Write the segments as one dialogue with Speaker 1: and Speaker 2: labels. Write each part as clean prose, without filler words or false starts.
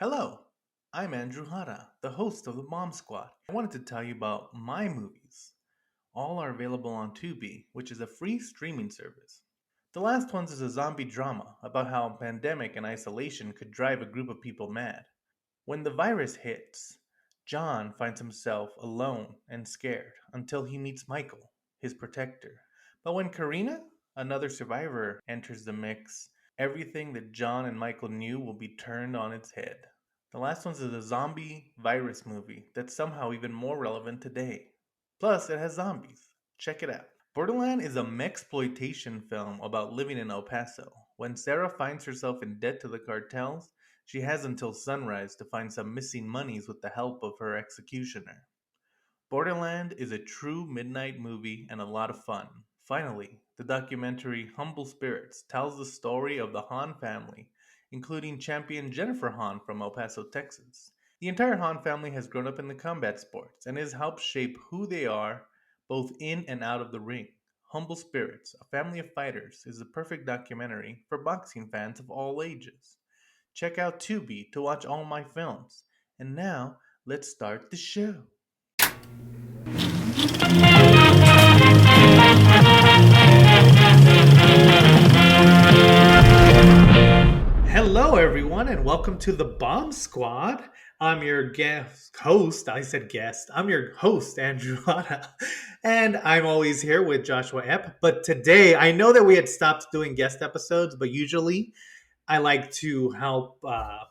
Speaker 1: Hello, I'm Andrew Hara, the host of the Bomb Squad. I wanted to tell you about my movies. All are available on Tubi, which is a free streaming service. The last one is a zombie drama about how a pandemic and isolation could drive a group of people mad. When the virus hits, John finds himself alone and scared until he meets Michael, his protector. But when Karina, another survivor, enters the mix, everything that John and Michael knew will be turned on its head. The last one is a zombie virus movie that's somehow even more relevant today. Plus, it has zombies. Check it out. Borderland is a mexploitation film about living in El Paso. When Sarah finds herself in debt to the cartels, she has until sunrise to find some missing monies with the help of her executioner. Borderland is a true midnight movie and a lot of fun. Finally, the documentary Humble Spirits tells the story of the Hahn family, including champion Jennifer Hahn from El Paso, Texas. The entire Hahn family has grown up in the combat sports and has helped shape who they are both in and out of the ring. Humble Spirits, a family of fighters, is the perfect documentary for boxing fans of all ages. Check out Tubi to watch all my films. And now, let's start the show. Hello, everyone, and welcome to the Bomb Squad. I'm your guest host. I said guest. I'm your host, Andrew Hara, and I'm always here with Joshua Epp. But today, I know that we had stopped doing guest episodes, but usually I like to help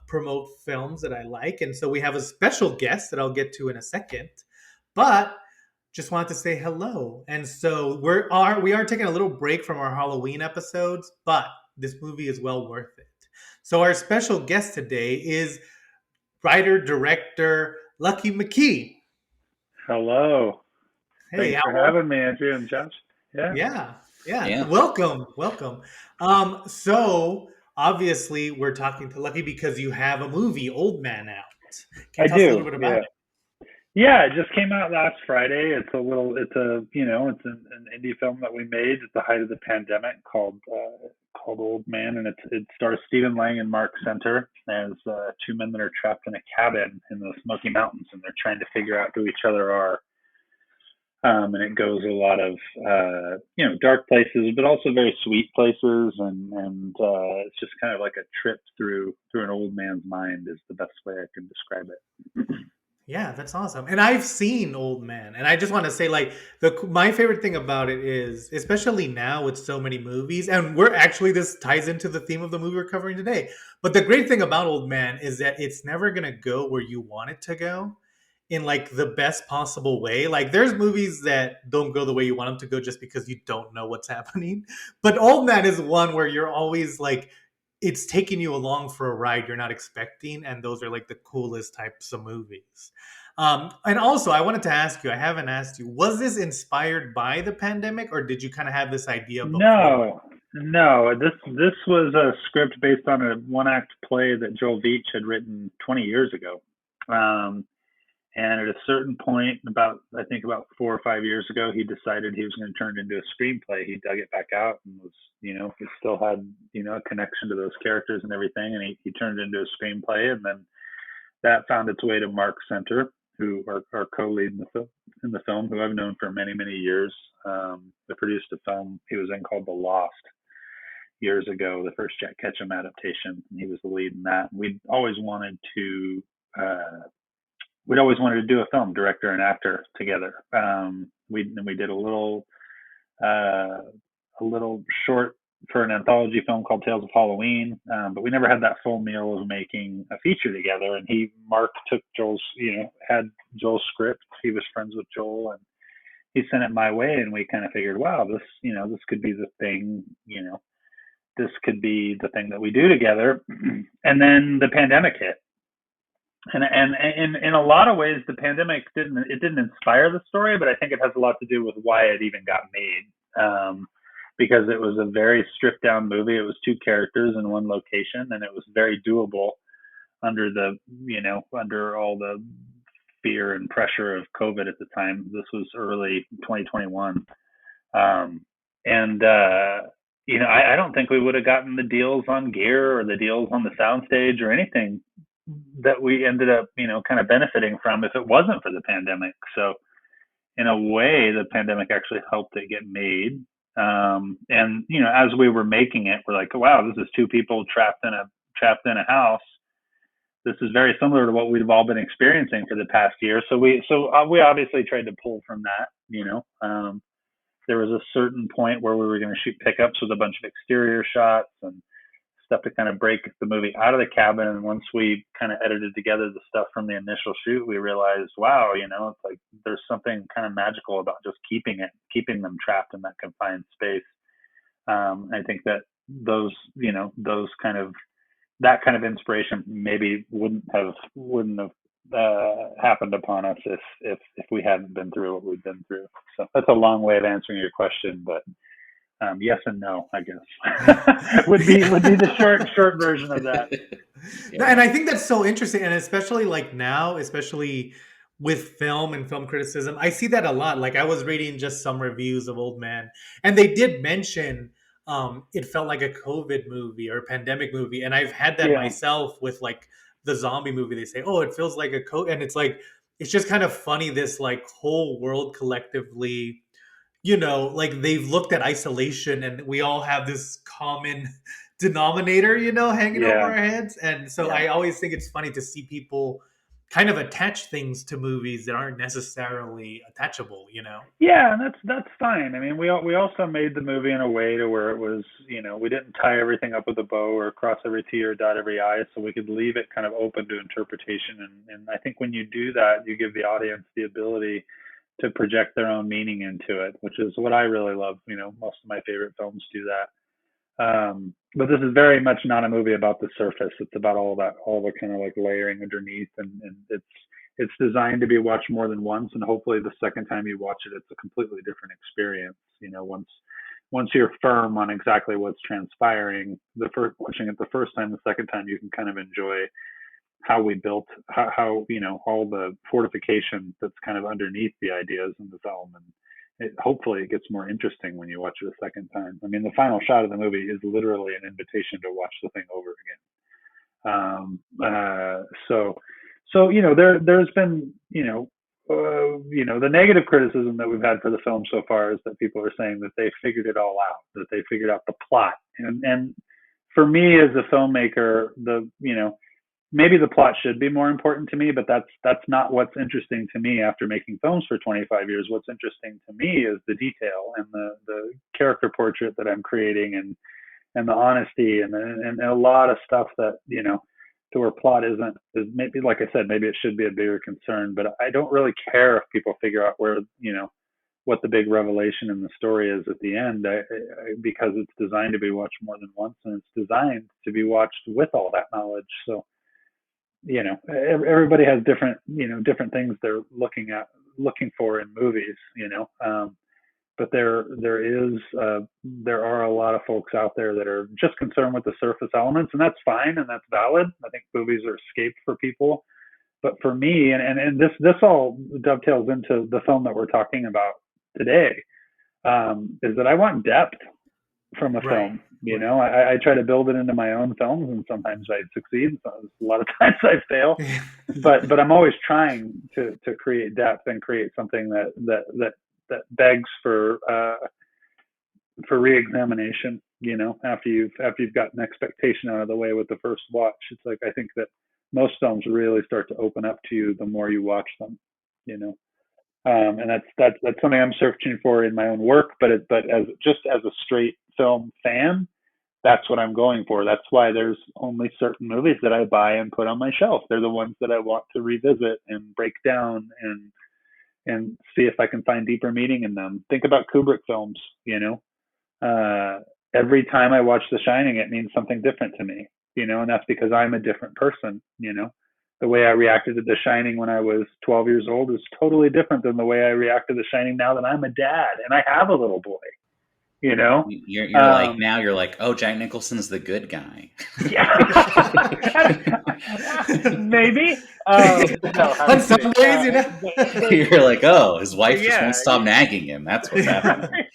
Speaker 1: promote films that I like, and so we have a special guest that I'll get to in a second. But just wanted to say hello, and so we are taking a little break from our Halloween episodes, but this movie is well worth it. So our special guest today is writer director Lucky McKee.
Speaker 2: Hello.
Speaker 1: Hey,
Speaker 2: Thanks
Speaker 1: how
Speaker 2: for
Speaker 1: are
Speaker 2: having me, Andrew and Josh. Yeah.
Speaker 1: Yeah, yeah.
Speaker 3: Yeah.
Speaker 1: Welcome. So obviously we're talking to Lucky because you have a movie, Old Man, out. Can
Speaker 2: I
Speaker 1: you tell us a little
Speaker 2: do.
Speaker 1: bit about
Speaker 2: Yeah.
Speaker 1: it?
Speaker 2: Yeah, it just came out last Friday. It's an indie film that we made at the height of the pandemic called Old Man, and it stars Stephen Lang and Marc Center as two men that are trapped in a cabin in the Smoky Mountains, and they're trying to figure out who each other are. And it goes a lot of dark places, but also very sweet places, and it's just kind of like a trip through an old man's mind is the best way I can describe it.
Speaker 1: Yeah, that's awesome. And I've seen Old Man, and I just want to say, like, the my favorite thing about it is, especially now with so many movies, and we're actually this ties into the theme of the movie we're covering today. But the great thing about Old Man is that it's never gonna go where you want it to go, in like the best possible way. Like, there's movies that don't go the way you want them to go just because you don't know what's happening. But Old Man is one where you're always like, it's taking you along for a ride you're not expecting, and those are like the coolest types of movies. And also, I wanted to ask you, I haven't asked you, was this inspired by the pandemic, or did you kind of have this idea before?
Speaker 2: No, no. This was a script based on a one act play that Joel Veitch had written 20 years ago. Um, And at a certain point, about 4 or 5 years ago, he decided he was going to turn it into a screenplay. He dug it back out and he still had, a connection to those characters and everything. And he turned it into a screenplay. And then that found its way to Marc Center, who are co-lead in the film, who I've known for many, many years. They produced a film he was in called The Lost years ago, the first Jack Ketchum adaptation. And he was the lead in that. Uh, we'd always wanted to do a film, director and actor together. We did uh, a little short for an anthology film called Tales of Halloween, but we never had that full meal of making a feature together. And Mark took had Joel's script. He was friends with Joel, and he sent it my way, and we kind of figured, wow, this could be the thing, this could be the thing that we do together. And then the pandemic hit, and in a lot of ways, the pandemic didn't inspire the story, but I think it has a lot to do with why it even got made. Because it was a very stripped down movie. It was two characters in one location, and it was very doable under under all the fear and pressure of COVID at the time. This was early 2021, and I don't think we would have gotten the deals on gear or the deals on the soundstage or anything that we ended up, kind of benefiting from if it wasn't for the pandemic. So in a way, the pandemic actually helped it get made. And as we were making it, we're like, wow, this is two people trapped in a house. This is very similar to what we've all been experiencing for the past year. So we obviously tried to pull from that. There was a certain point where we were going to shoot pickups with a bunch of exterior shots and stuff to kind of break the movie out of the cabin. And once we kind of edited together the stuff from the initial shoot, we realized, wow, it's like there's something kind of magical about just keeping them trapped in that confined space. I think that that kind of inspiration maybe wouldn't have happened upon us if we hadn't been through what we've been through. So that's a long way of answering your question, but yes and no, I guess would be the short version of that.
Speaker 1: Yeah. And I think that's so interesting, and especially like now, especially with film and film criticism, I see that a lot. Like I was reading just some reviews of Old Man, and they did mention it felt like a COVID movie or a pandemic movie, and I've had that myself with like the zombie movie. They say, "Oh, it feels like a COVID," and it's like it's just kind of funny. This like whole world collectively, like they've looked at isolation, and we all have this common denominator, hanging over our heads. And so I always think it's funny to see people kind of attach things to movies that aren't necessarily attachable,
Speaker 2: Yeah, and that's fine. I mean, we also made the movie in a way to where it was, we didn't tie everything up with a bow or cross every T or dot every I, so we could leave it kind of open to interpretation. And I think when you do that, you give the audience the ability to project their own meaning into it, which is what I really love. Most of my favorite films do that. But this is very much not a movie about the surface. It's about all the kind of like layering underneath, and it's designed to be watched more than once, and hopefully the second time you watch it, it's a completely different experience. Once you're firm on exactly what's transpiring, watching it the first time, the second time you can kind of enjoy how we built how all the fortification that's kind of underneath the ideas in the film, and hopefully it gets more interesting when you watch it a second time. I mean, the final shot of the movie is literally an invitation to watch the thing over again. There's been the negative criticism that we've had for the film so far is that people are saying that they figured it all out, that they figured out the plot, and for me as a filmmaker, maybe the plot should be more important to me, but that's not what's interesting to me after making films for 25 years. What's interesting to me is the detail and the character portrait that I'm creating, and the honesty and a lot of stuff that, to where plot is maybe, like I said, maybe it should be a bigger concern, but I don't really care if people figure out where, what the big revelation in the story is at the end, because it's designed to be watched more than once, and it's designed to be watched with all that knowledge. So, everybody has different things they're looking for in movies, but there are a lot of folks out there that are just concerned with the surface elements, and that's fine, and that's valid. I think movies are escape for people, but for me, and this all dovetails into the film that we're talking about today, is that I want depth from a film. I try to build it into my own films, and sometimes I succeed. A lot of times I fail, but I'm always trying to create depth and create something that begs for re-examination. After you've got an expectation out of the way with the first watch, it's like I think that most films really start to open up to you the more you watch them. And that's something I'm searching for in my own work, but as a straight film fan, that's what I'm going for. That's why there's only certain movies that I buy and put on my shelf. They're the ones that I want to revisit and break down and see if I can find deeper meaning in them. Think about Kubrick films. Every time I watch The Shining, it means something different to me. And that's because I'm a different person. The way I reacted to The Shining when I was 12 years old is totally different than the way I react to The Shining now that I'm a dad and I have a little boy.
Speaker 3: You're like, now you're like, oh, Jack Nicholson's the good guy.
Speaker 2: Yeah. Maybe. No,
Speaker 1: on some days,
Speaker 3: you're like, oh, his wife just won't stop nagging him. That's what's happening.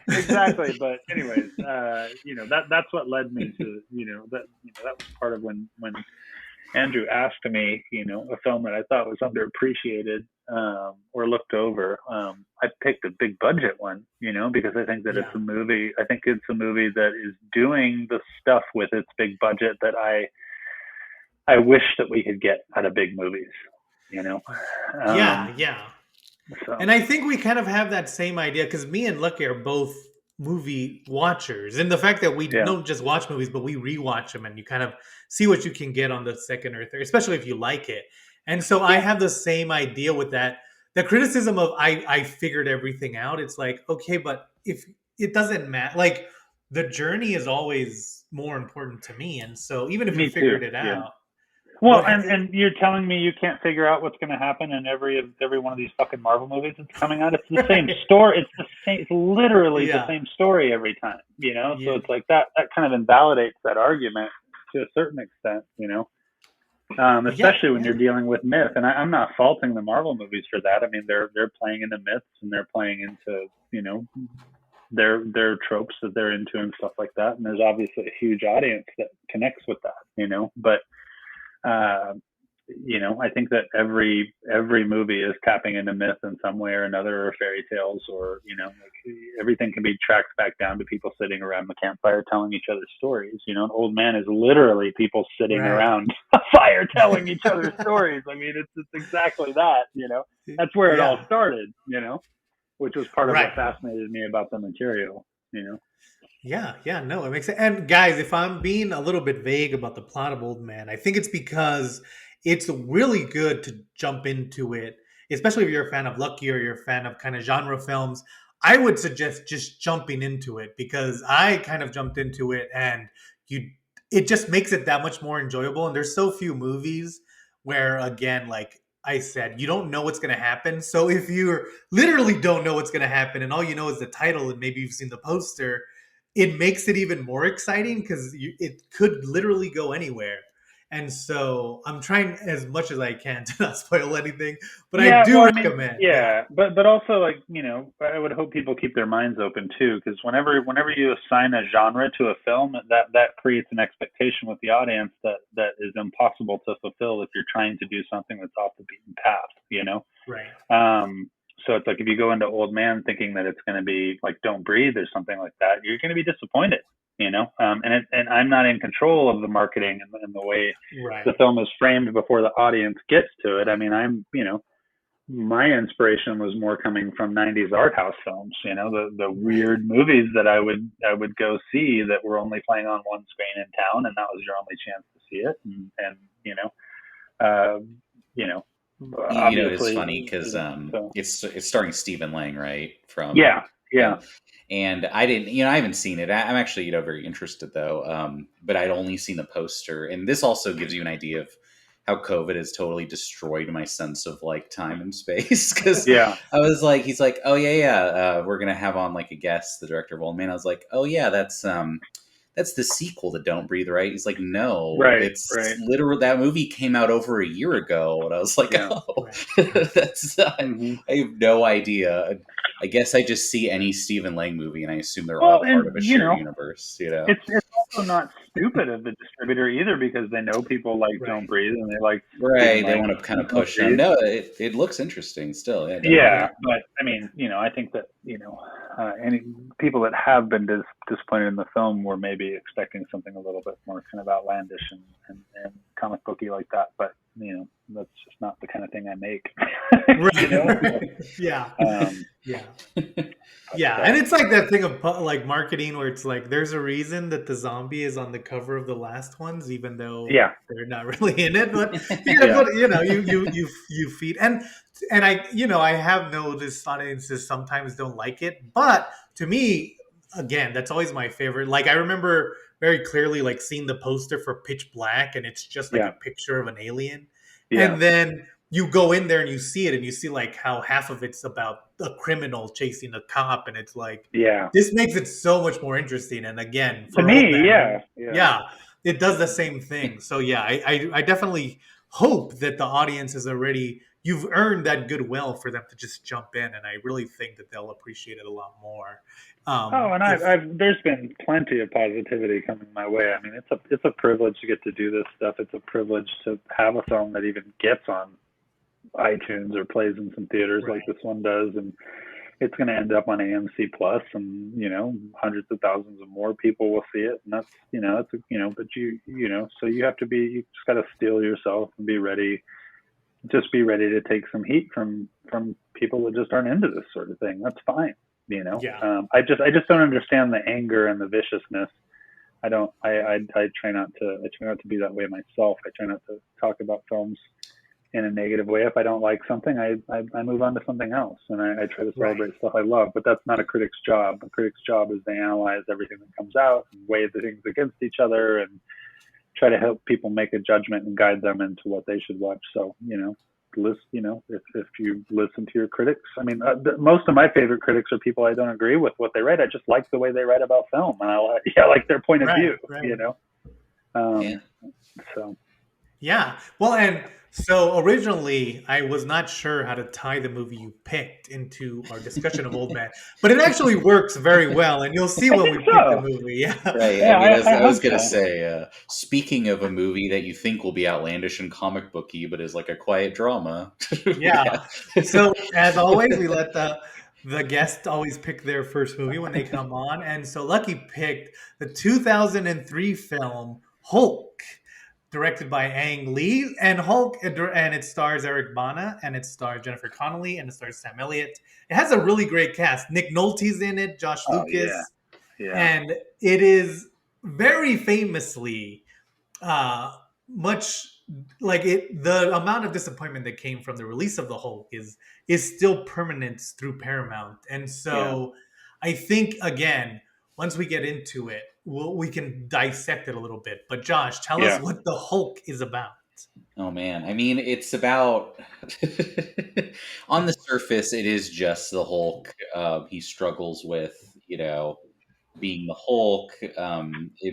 Speaker 2: Exactly. But anyways, that's what led me to, that was part of when Andrew asked me, a film that I thought was underappreciated or looked over, I picked a big budget one, because I think that it's a movie. I think it's a movie that is doing the stuff with its big budget that I wish that we could get out of big movies.
Speaker 1: Yeah.
Speaker 2: So.
Speaker 1: And I think we kind of have that same idea because me and Lucky are both movie watchers, and the fact that we don't just watch movies, but we rewatch them, and you kind of see what you can get on the second or third, especially if you like it. And so I have the same idea with that. The criticism of I figured everything out. It's like, okay, but if it doesn't matter, like the journey is always more important to me. And so even if you figured it out.
Speaker 2: Well, and you're telling me you can't figure out what's going to happen in every one of these fucking Marvel movies that's coming out? It's the same story. It's the same. It's literally the same story every time. So it's like that kind of invalidates that argument to a certain extent. Especially when you're dealing with myth. And I'm not faulting the Marvel movies for that. I mean, they're playing into myths and they're playing into their tropes that they're into and stuff like that. And there's obviously a huge audience that connects with that. But I think that every movie is tapping into myth in some way or another, or fairy tales, or everything can be tracked back down to people sitting around the campfire telling each other stories. An old man is literally people sitting around a fire telling each other stories. I mean, it's exactly that. That's where it all started. Which was part of what fascinated me about the material.
Speaker 1: Yeah, no, it makes sense. And guys, if I'm being a little bit vague about the plot of Old Man, I think it's because it's really good to jump into it, especially if you're a fan of Lucky or you're a fan of kind of genre films. I would suggest just jumping into it because I kind of jumped into it and it just makes it that much more enjoyable. And there's so few movies where, again, like I said, you don't know what's going to happen. So if you literally don't know what's going to happen and all you know is the title and maybe you've seen the poster, it makes it even more exciting because it could literally go anywhere. And so I'm trying as much as I can to not spoil anything, but I do recommend.
Speaker 2: But also, like, I would hope people keep their minds open too, because whenever you assign a genre to a film, that creates an expectation with the audience that is impossible to fulfill if you're trying to do something that's off the beaten path.
Speaker 1: Right.
Speaker 2: So it's like if you go into Old Man thinking that it's going to be like Don't Breathe or something like that, you're going to be disappointed. And I'm not in control of the marketing and the way the film is framed before the audience gets to it. I mean, my inspiration was more coming from 90s art house films, the weird movies that I would go see that were only playing on one screen in town, and that was your only chance to see it.
Speaker 3: It's funny because it's starring Stephen Lang, right? From
Speaker 2: yeah.
Speaker 3: And I didn't, I haven't seen it. I'm actually, very interested though. But I'd only seen the poster, and this also gives you an idea of how COVID has totally destroyed my sense of like time and space. Because I was like, he's like, oh yeah, we're gonna have on like a guest, the director of Old Man. I was like, oh yeah, that's the sequel to Don't Breathe, right? He's like, no, it's literally that movie came out over a year ago, and I was like, that's I have no idea. I guess I just see any Stephen Lang movie and I assume they're all part of a shared universe.
Speaker 2: It's also not stupid of the distributor either, because they know people like Don't Breathe and they like
Speaker 3: they want to kind of push them. No, it looks interesting still.
Speaker 2: But I mean, I think that any people that have been disappointed in the film were maybe expecting something a little bit more kind of outlandish and comic booky like that, but that's just not the kind of thing I make.
Speaker 1: And it's like that thing of like marketing where it's like there's a reason that the zombie is on the cover of the last ones, even though they're not really in it. But you feed and I have noticed audiences sometimes don't like it, but to me, again, that's always my favorite. Like I remember very clearly like seeing the poster for Pitch Black, and it's just like a picture of an alien. And then you go in there and you see it, and you see like how half of it's about a criminal chasing a cop, and it's like, this makes it so much more interesting. And again,
Speaker 2: for me,
Speaker 1: it does the same thing. So I definitely hope that the audience is already you've earned that goodwill for them to just jump in, and I really think that they'll appreciate it a lot more.
Speaker 2: Oh, and
Speaker 1: If
Speaker 2: there's been plenty of positivity coming my way. I mean, it's a privilege to get to do this stuff. It's a privilege to have a film that even gets on iTunes or plays in some theaters like
Speaker 1: Right.
Speaker 2: this one does, and it's going to end up on AMC Plus, and hundreds of thousands of more people will see it, and that's but so you have to be, you just got to steel yourself and be ready, just be ready to take some heat from people that just aren't into this sort of thing. That's fine.
Speaker 1: Yeah.
Speaker 2: I just don't understand the anger and the viciousness. I don't. I try not to. I try not to be that way myself. I try not to talk about films in a negative way. If I don't like something, I move on to something else, and I try to
Speaker 1: Right.
Speaker 2: celebrate stuff I love. But that's not a critic's job. A critic's job is to analyze everything that comes out and weigh the things against each other and try to help people make a judgment and guide them into what they should watch. So if you listen to your critics, I mean, most of my favorite critics are people I don't agree with what they write. I just like the way they write about film, and I like their point of
Speaker 1: Right.
Speaker 2: view.
Speaker 1: Right.
Speaker 3: Yeah.
Speaker 2: So
Speaker 1: Yeah. Well, and so originally I was not sure how to tie the movie you picked into our discussion of Old Man, but it actually works very well, and you'll see
Speaker 2: I
Speaker 1: when
Speaker 2: think
Speaker 1: we pick the
Speaker 2: so.
Speaker 1: movie. Yeah.
Speaker 3: Right. I
Speaker 2: Yeah,
Speaker 3: mean,
Speaker 2: I
Speaker 3: I was
Speaker 2: hope
Speaker 3: gonna
Speaker 2: so.
Speaker 3: say, speaking of a movie that you think will be outlandish and comic booky, but is like a quiet drama. we
Speaker 1: Yeah. So as always, we let the guests always pick their first movie when they come on, and so Lucky picked the 2003 film Hulk, directed by Ang Lee, and Hulk, and it stars Eric Bana, and it stars Jennifer Connelly, and it stars Sam Elliott. It has a really great cast. Nick Nolte's in it, Josh
Speaker 2: Oh yeah,
Speaker 1: Lucas,
Speaker 2: yeah,
Speaker 1: and it is very famously uh much like it the amount of disappointment that came from the release of the Hulk is still permanent through Paramount. And
Speaker 2: yeah,
Speaker 1: so I think, again, once we get into it, we can dissect it a little bit. But Josh, tell us
Speaker 2: yeah,
Speaker 1: what the Hulk is about.
Speaker 3: Oh man, I mean, it's about on the surface, it is just the Hulk. He struggles with, being the Hulk,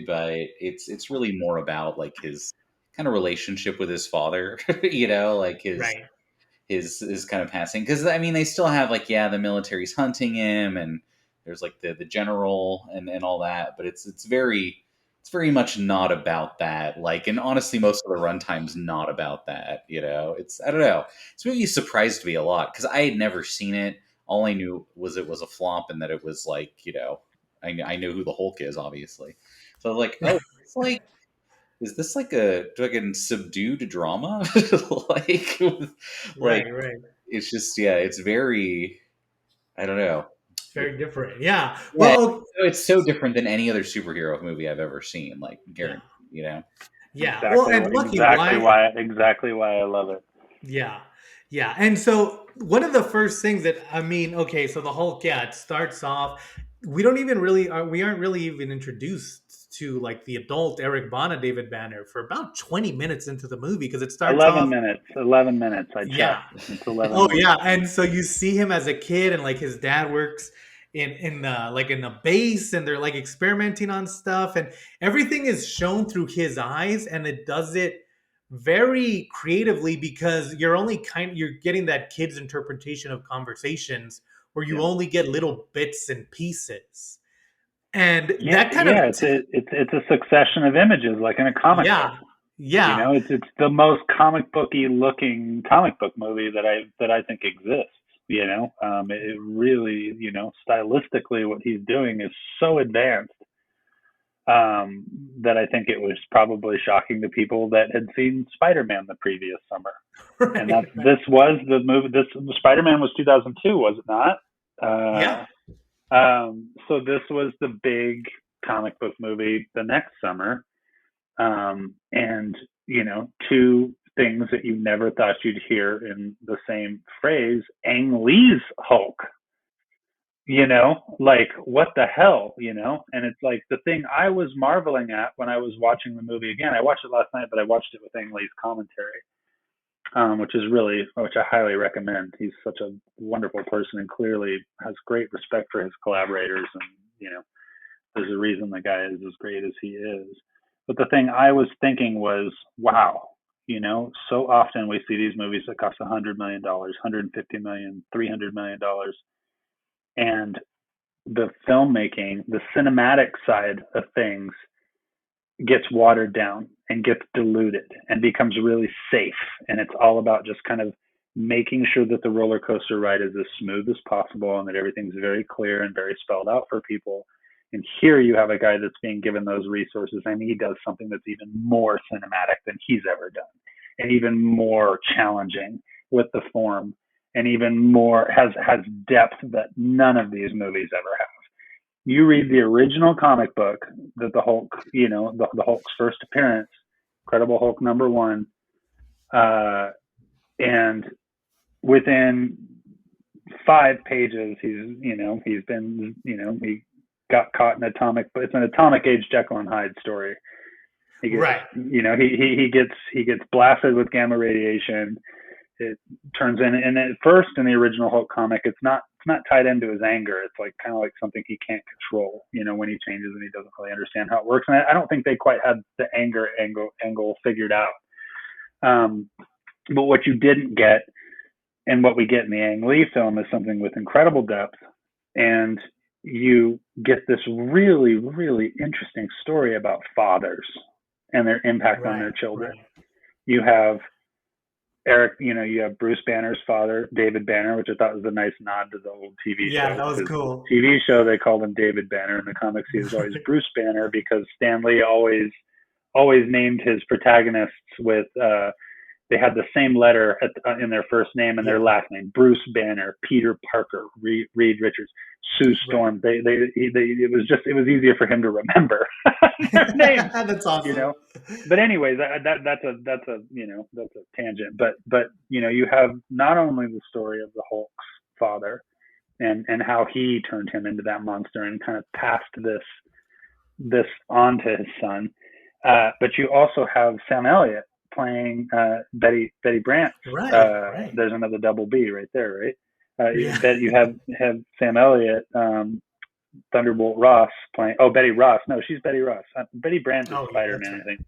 Speaker 3: but it's really more about like his kind of relationship with his father. Like
Speaker 1: Right.
Speaker 3: his kind of passing, because I mean they still have like, yeah, the military's hunting him, and there's like the general and all that, but it's very much not about that, like, and honestly most of the runtime's not about that. It's, I don't know, this movie surprised me a lot because I had never seen it. All I knew was it was a flop and that it was like, I know who the Hulk is, obviously, so I was like, oh, it's like, is this like a fucking subdued drama? like, like
Speaker 1: Right, right.
Speaker 3: it's just, yeah, it's very, I don't know.
Speaker 1: Very different. Yeah.
Speaker 3: Yeah,
Speaker 1: Well,
Speaker 3: it's so different than any other superhero movie I've ever seen. Like,
Speaker 1: yeah.
Speaker 3: guaranteed, you know.
Speaker 1: Yeah. Well, and Lucky, why
Speaker 2: exactly why I love it.
Speaker 1: Yeah. Yeah. And so one of the first things that, I mean, okay, so the Hulk, yeah, it starts off, we aren't really even introduced to like the adult Eric Bana, David Banner, for about 20 minutes into the movie, because it starts
Speaker 2: 11
Speaker 1: off,
Speaker 2: minutes. 11 minutes. I
Speaker 1: yeah.
Speaker 2: checked. It's 11
Speaker 1: Oh
Speaker 2: minutes.
Speaker 1: yeah. And so you see him as a kid, and like his dad works in the like in the base, and they're like experimenting on stuff, and everything is shown through his eyes, and it does it very creatively, because you're getting that kid's interpretation of conversations where you
Speaker 2: Yeah.
Speaker 1: only get little bits and pieces, and
Speaker 2: Yeah,
Speaker 1: that kind of,
Speaker 2: yeah. It's a succession of images like in a comic book.
Speaker 1: yeah, yeah,
Speaker 2: It's the most comic booky looking comic book movie that I think exists. It really, stylistically, what he's doing is so advanced, that I think it was probably shocking to people that had seen Spider-Man the previous summer. And
Speaker 1: right, right.
Speaker 2: this was the movie. This Spider-Man was 2002, was it not?
Speaker 1: Yeah,
Speaker 2: So this was the big comic book movie the next summer, and two things that you never thought you'd hear in the same phrase: Ang Lee's Hulk. Like what the hell, And it's like the thing I was marveling at when I was watching the movie again. I watched it last night, but I watched it with Ang Lee's commentary, which I highly recommend. He's such a wonderful person and clearly has great respect for his collaborators, and there's a reason the guy is as great as he is. But the thing I was thinking was, wow, So often we see these movies that cost $100 million, $150 million, $300 million, and the filmmaking, the cinematic side of things gets watered down and gets diluted and becomes really safe. And it's all about just kind of making sure that the roller coaster ride is as smooth as possible and that everything's very clear and very spelled out for people. And here you have a guy that's being given those resources, and he does something that's even more cinematic than he's ever done, and even more challenging with the form, and even more has depth that none of these movies ever have. You read the original comic book that the Hulk, the Hulk's first appearance, Incredible Hulk #1, and within 5 pages, he got caught in it's an atomic age Jekyll and Hyde story. He gets,
Speaker 1: Right.
Speaker 2: He gets blasted with gamma radiation. It turns in, and at first in the original Hulk comic, it's not tied into his anger. It's like kind of like something he can't control, when he changes and he doesn't really understand how it works. And I don't think they quite had the anger angle figured out. But what you didn't get, and what we get in the Ang Lee film, is something with incredible depth, and you get this really, really interesting story about fathers and their impact on their children.
Speaker 1: Right.
Speaker 2: You have Eric, you have Bruce Banner's father, David Banner, which I thought was a nice nod to the old TV show.
Speaker 1: Yeah, that was cool.
Speaker 2: TV show, they called him David Banner. In the comics, he was always Bruce Banner, because Stan Lee always named his protagonists with they had the same letter in their first name and their last name: Bruce Banner, Peter Parker, Reed Richards, Sue Storm. Right. It was easier for him to remember their names.
Speaker 1: That's awesome.
Speaker 2: But anyways, that's a tangent. But you have not only the story of the Hulk's father and how he turned him into that monster and kind of passed this on to his son, but you also have Sam Elliott playing Betty Brant.
Speaker 1: Right.
Speaker 2: There's another double B right there, right? You have Sam Elliott, Thunderbolt Ross playing. Oh, Betty Ross. No, she's Betty Ross. Betty Brant is Spider-Man, I think.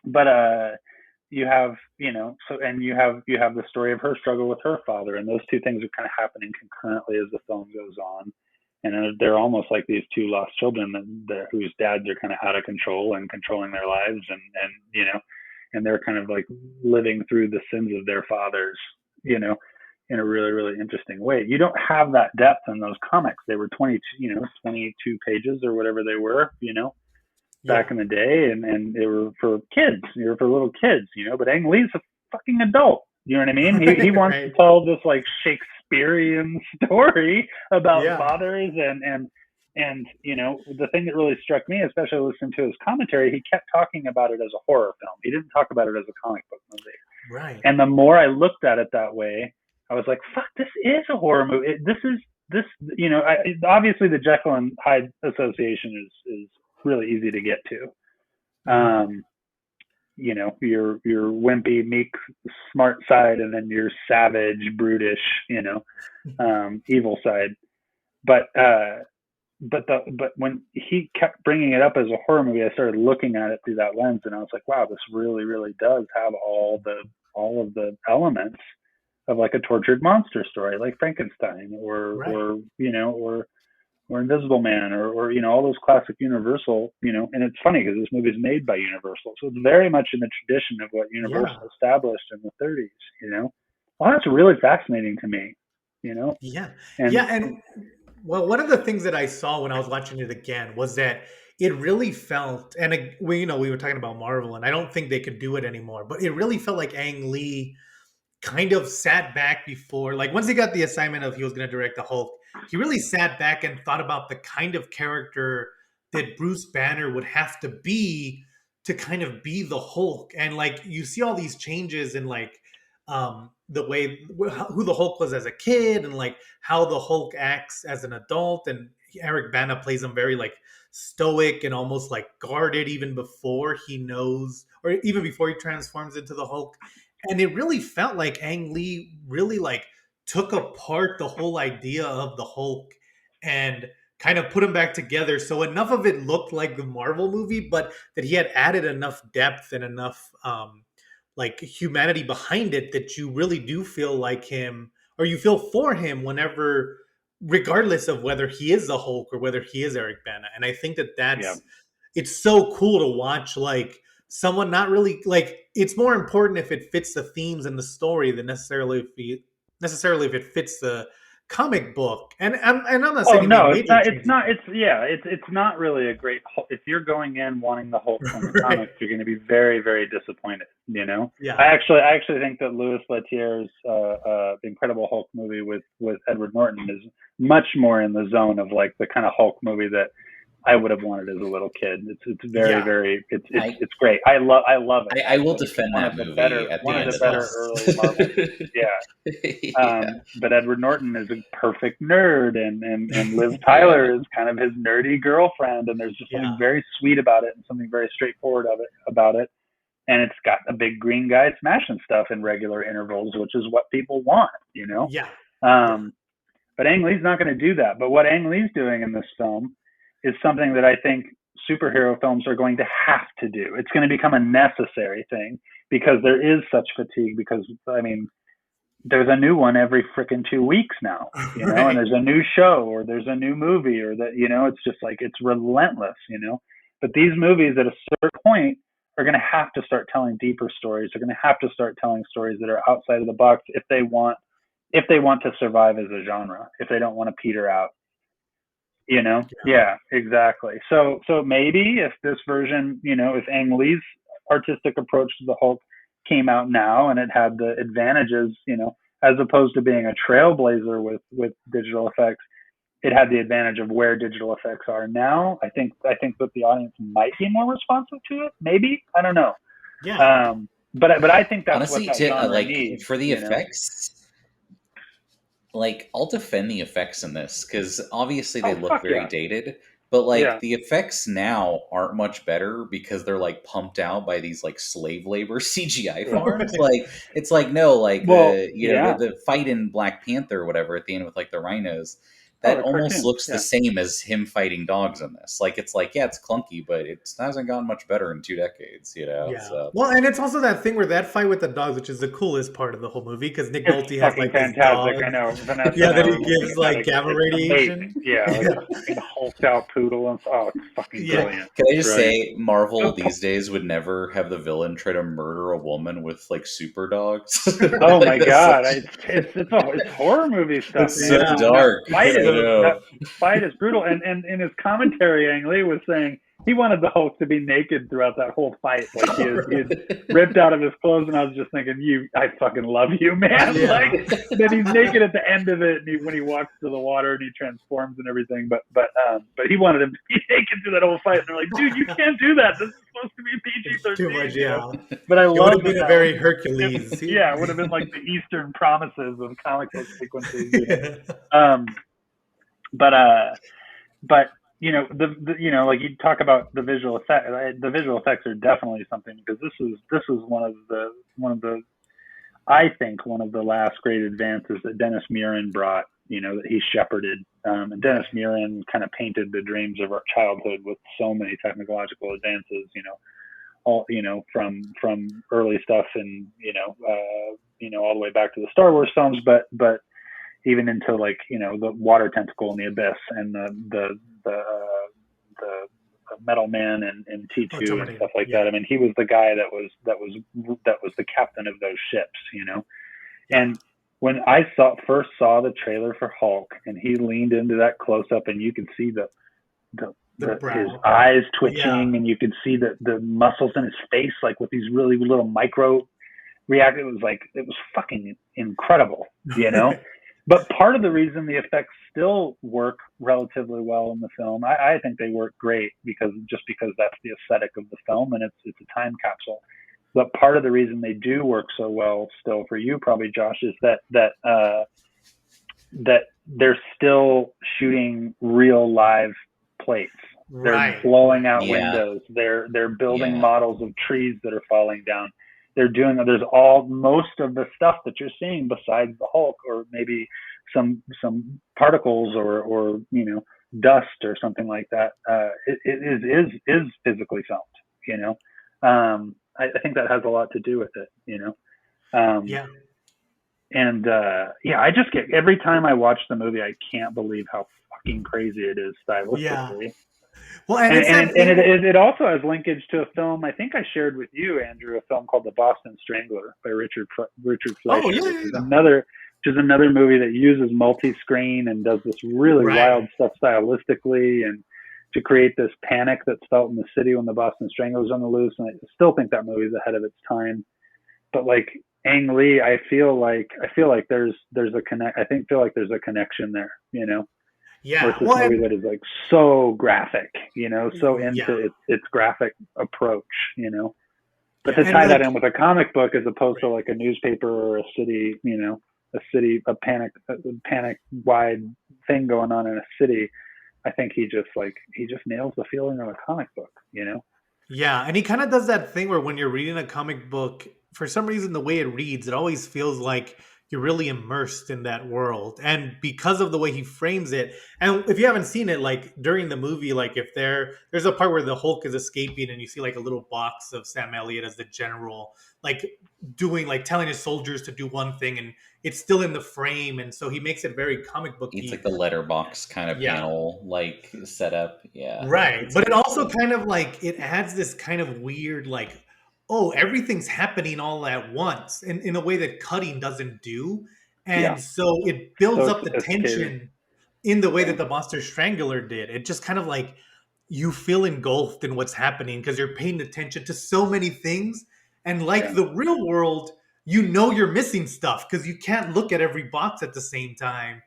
Speaker 2: But you have you have the story of her struggle with her father, and those two things are kind of happening concurrently as the film goes on. And they're almost like these two lost children whose dads are kind of out of control and controlling their lives, and they're kind of like living through the sins of their fathers, in a really, really interesting way. You don't have that depth in those comics. They were 22 pages or whatever they were, back in the day, and they were for kids. They were for little kids, But Ang Lee's a fucking adult. You know what I mean? He wants to tell this like Shakespearean story about fathers, and the thing that really struck me, especially listening to his commentary, he kept talking about it as a horror film. He didn't talk about it as a comic book movie.
Speaker 1: Right.
Speaker 2: And the more I looked at it that way, I was like, "Fuck, this is a horror movie. Obviously the Jekyll and Hyde association is really easy to get to." Your wimpy, meek, smart side, and then your savage, brutish, evil side. But when he kept bringing it up as a horror movie, I started looking at it through that lens, and I was like, wow, this really, really does have all of the elements of like a tortured monster story, like Frankenstein, or Invisible Man, or all those classic Universal, and it's funny because this movie is made by Universal, so it's very much in the tradition of what Universal established in the 30s. Well, that's really fascinating to me.
Speaker 1: And well, one of the things that I saw when I was watching it again was that it really felt, and we were talking about Marvel, and I don't think they could do it anymore, but it really felt like Ang Lee kind of sat back before, like once he got the assignment of he was going to direct the Hulk, he really sat back and thought about the kind of character that Bruce Banner would have to be to kind of be the Hulk. And like you see all these changes in like the way who the Hulk was as a kid, and like how the Hulk acts as an adult. And Eric Bana plays him very like stoic and almost like guarded even before he knows, or even before he transforms into the Hulk. And it really felt like Ang Lee really like took apart the whole idea of the Hulk and kind of put them back together. So enough of it looked like the Marvel movie, but that he had added enough depth and enough like humanity behind it that you really do feel like him, or you feel for him whenever, regardless of whether he is the Hulk or whether he is Eric Bana. And I think that
Speaker 2: Yeah.
Speaker 1: it's so cool to watch, like, someone not really, like, it's more important if it fits the themes and the story than necessarily if it fits the comic book. And I'm not
Speaker 2: Oh
Speaker 1: saying he made
Speaker 2: no, it's
Speaker 1: major
Speaker 2: not. It's
Speaker 1: changes.
Speaker 2: not. It's not really a great. If you're going in wanting the Hulk from the
Speaker 1: Right.
Speaker 2: comics, you're going to be very, very disappointed. You know,
Speaker 1: Yeah.
Speaker 2: I actually think that Louis Leterrier's Incredible Hulk movie with Edward Norton is much more in the zone of like the kind of Hulk movie that I would have wanted as a little kid. It's very,
Speaker 1: Yeah.
Speaker 2: very. It's great. I love it.
Speaker 3: I will
Speaker 2: Actually, it's
Speaker 3: defend that movie at the
Speaker 2: one of
Speaker 3: end
Speaker 2: the
Speaker 3: of
Speaker 2: better
Speaker 3: this.
Speaker 2: early Marvel movies. Yeah.
Speaker 3: Yeah.
Speaker 2: But Edward Norton is a perfect nerd, and Liv
Speaker 3: Yeah.
Speaker 2: Tyler is kind of his nerdy girlfriend, and there's just something
Speaker 1: Yeah.
Speaker 2: very sweet about it and something very straightforward about it. And it's got a big green guy smashing stuff in regular intervals, which is what people want, you know.
Speaker 1: Yeah. Yeah.
Speaker 2: Um, but Ang Lee's not going to do that. But what Ang Lee's doing in this film is something that I think superhero films are going to have to do. It's going to become a necessary thing because there is such fatigue. Because I mean, there's a new one every freaking 2 weeks now, you know, and
Speaker 1: Right.
Speaker 2: there's a new show or there's a new movie or that, you know, it's just like, it's relentless, you know, but these movies at a certain point are going to have to start telling deeper stories. They're going to have to start telling stories that are outside of the box if they want to survive as a genre, if they don't want to peter out, you know?
Speaker 1: Yeah.
Speaker 2: Yeah, exactly. So maybe if this version, you know, if Ang Lee's artistic approach to the Hulk came out now and it had the advantages, you know, as opposed to being a trailblazer with digital effects, it had the advantage of where digital effects are now. I think that the audience might be more responsive to it. Maybe, I don't know.
Speaker 1: Yeah.
Speaker 2: But I think that's what
Speaker 3: Honestly,
Speaker 2: that genre
Speaker 3: like
Speaker 2: needs.
Speaker 3: for the
Speaker 2: You know.
Speaker 3: effects, like I'll defend the effects in this because obviously they
Speaker 2: Oh
Speaker 3: look
Speaker 2: fuck
Speaker 3: very
Speaker 2: yeah,
Speaker 3: dated, but like
Speaker 2: yeah.
Speaker 3: the effects now aren't much better because they're like pumped out by these like slave labor CGI farms.
Speaker 1: Right.
Speaker 3: Like it's like no, like
Speaker 2: Well,
Speaker 3: the
Speaker 2: yeah.
Speaker 3: the fight in Black Panther or whatever at the end with like the rhinos.
Speaker 2: Oh,
Speaker 3: That
Speaker 2: the
Speaker 3: almost
Speaker 2: cartoon.
Speaker 3: looks the
Speaker 2: Yeah.
Speaker 3: same as him fighting dogs in this. Like it's like yeah, it's clunky, but it hasn't gotten much better in 2 decades. You know,
Speaker 1: Yeah.
Speaker 3: so
Speaker 1: Well, and it's also that thing where that fight with the dogs, which is the coolest part of the whole movie, because Nick
Speaker 2: It's
Speaker 1: Nolte has
Speaker 2: fucking
Speaker 1: like this
Speaker 2: fantastic.
Speaker 1: dog.
Speaker 2: I know. Vanessa
Speaker 1: Yeah,
Speaker 2: and I
Speaker 1: that
Speaker 2: were
Speaker 1: he
Speaker 2: looking
Speaker 1: gives
Speaker 2: at that
Speaker 1: like
Speaker 2: again.
Speaker 1: gamma
Speaker 2: It's
Speaker 1: radiation.
Speaker 2: amazing. Yeah, like
Speaker 1: Yeah.
Speaker 2: a fucking hulked out poodle. And oh, it's fucking
Speaker 1: Yeah.
Speaker 2: brilliant.
Speaker 3: can I just
Speaker 2: Brilliant.
Speaker 3: say, Marvel these days would never have the villain try to murder a woman with like super dogs.
Speaker 2: Oh
Speaker 3: Like
Speaker 2: my
Speaker 3: that's
Speaker 2: god, it's horror movie stuff,
Speaker 3: it's so
Speaker 2: man.
Speaker 1: Yeah.
Speaker 2: And
Speaker 3: dark. I
Speaker 2: that
Speaker 3: know.
Speaker 2: fight is brutal. And in his commentary, Ang Lee was saying he wanted the Hulk to be naked throughout that whole fight. Like he had ripped out of his clothes, and I was just thinking, I fucking love you, man.
Speaker 1: Yeah.
Speaker 2: Like then he's naked at the end of it, and when he walks to the water and he transforms and everything. But he wanted him to be naked through that whole fight. And they're like, dude, you can't do that. This is supposed to be
Speaker 1: It's too
Speaker 2: PG-13,
Speaker 1: much.
Speaker 2: you know.
Speaker 1: Yeah.
Speaker 2: But I
Speaker 1: It would
Speaker 2: love
Speaker 1: have
Speaker 2: that
Speaker 1: been a
Speaker 2: that was
Speaker 1: very Hercules.
Speaker 2: yeah, it would have been like the Eastern promises of comic book sequences, you know.
Speaker 1: Yeah.
Speaker 2: But but you know you know, like you talk about the visual effect. The visual effects are definitely something because this is one of the I think one of the last great advances that Dennis Muren brought. You know, that he shepherded. And Dennis Muren kind of painted the dreams of our childhood with so many technological advances. You know, all you know from early stuff and you know all the way back to the Star Wars films, but even into like you know the water tentacle in the abyss and the Metal Man and
Speaker 1: Oh,
Speaker 2: T2 and
Speaker 1: Terminator.
Speaker 2: stuff like
Speaker 1: Yeah.
Speaker 2: that. I mean, he was the guy that was the captain of those ships, you know.
Speaker 1: Yeah.
Speaker 2: And when I first saw the trailer for Hulk and he leaned into that close up and you could see
Speaker 1: The
Speaker 2: his
Speaker 1: brow.
Speaker 2: eyes twitching
Speaker 1: Yeah.
Speaker 2: and you could see the muscles in his face like with these really little micro react. It was fucking incredible, you know. But part of the reason the effects still work relatively well in the film, I think they work great because that's the aesthetic of the film and it's a time capsule. But part of the reason they do work so well still for you probably, Josh, is that they're still shooting real live plates.
Speaker 1: Right.
Speaker 2: They're blowing out
Speaker 3: Yeah.
Speaker 2: windows. They're building
Speaker 3: Yeah.
Speaker 2: models of trees that are falling down. There's most of the stuff that you're seeing besides the Hulk or maybe some particles or you know Dust or something like that, is physically filmed. I think that has a lot to do with it. Um,
Speaker 1: Yeah.
Speaker 2: and I just get, every time I watch the movie, I can't believe how fucking crazy it is
Speaker 1: Yeah.
Speaker 2: stylistically.
Speaker 1: Well, and
Speaker 2: And
Speaker 1: it's that
Speaker 2: and
Speaker 1: thing.
Speaker 2: it also has linkage to a film I think I shared with you, Andrew, a film called The Boston Strangler by Richard
Speaker 1: Oh,
Speaker 2: Fleischer,
Speaker 1: yeah,
Speaker 2: which
Speaker 1: yeah,
Speaker 2: is
Speaker 1: yeah.
Speaker 2: another movie that uses multi-screen and does this really
Speaker 1: Right.
Speaker 2: wild stuff stylistically, and to create this panic that's felt in the city when the Boston Strangler is on the loose. And I still think that movie is ahead of its time. But like Ang Lee, I feel like there's a connect. Feel like there's a connection there.
Speaker 1: Yeah.
Speaker 2: Versus
Speaker 1: Well,
Speaker 2: movie
Speaker 1: and
Speaker 2: that is like so graphic, so
Speaker 1: yeah.
Speaker 2: into its graphic approach. But
Speaker 1: Yeah.
Speaker 2: to
Speaker 1: And
Speaker 2: tie that
Speaker 1: like,
Speaker 2: in with a comic book as opposed to
Speaker 1: right.
Speaker 2: like a newspaper or a city, a panic wide thing going on in a city, I think he just nails the feeling of a comic book.
Speaker 1: Yeah, and he kind of does that thing where when you're reading a comic book, for some reason, the way it reads, it always feels like you're really immersed in that world. And because of the way he frames it, and if you haven't seen it, like during the movie, like if there's a part where the Hulk is escaping and you see like a little box of Sam Elliott as the general, like doing like telling his soldiers to do one thing, and it's still in the frame, and so he makes it very comic
Speaker 3: It's
Speaker 1: booky.
Speaker 3: like the letterbox kind of
Speaker 1: Yeah.
Speaker 3: panel like setup. Yeah,
Speaker 1: Right.
Speaker 3: it's
Speaker 1: But it
Speaker 3: very
Speaker 1: also
Speaker 3: cool.
Speaker 1: kind of like it adds this kind of weird like, oh, everything's happening all at once in a way that cutting doesn't do.
Speaker 2: Yeah,
Speaker 1: And so it
Speaker 2: so
Speaker 1: builds
Speaker 2: it's
Speaker 1: up the
Speaker 2: sophisticated.
Speaker 1: tension in the way
Speaker 2: Yeah,
Speaker 1: that the Monster Strangler did. It just kind of like you feel engulfed in what's happening because you're paying attention to so many things. And like
Speaker 2: yeah,
Speaker 1: the real world, you know you're missing stuff because you can't look at every box at the same time.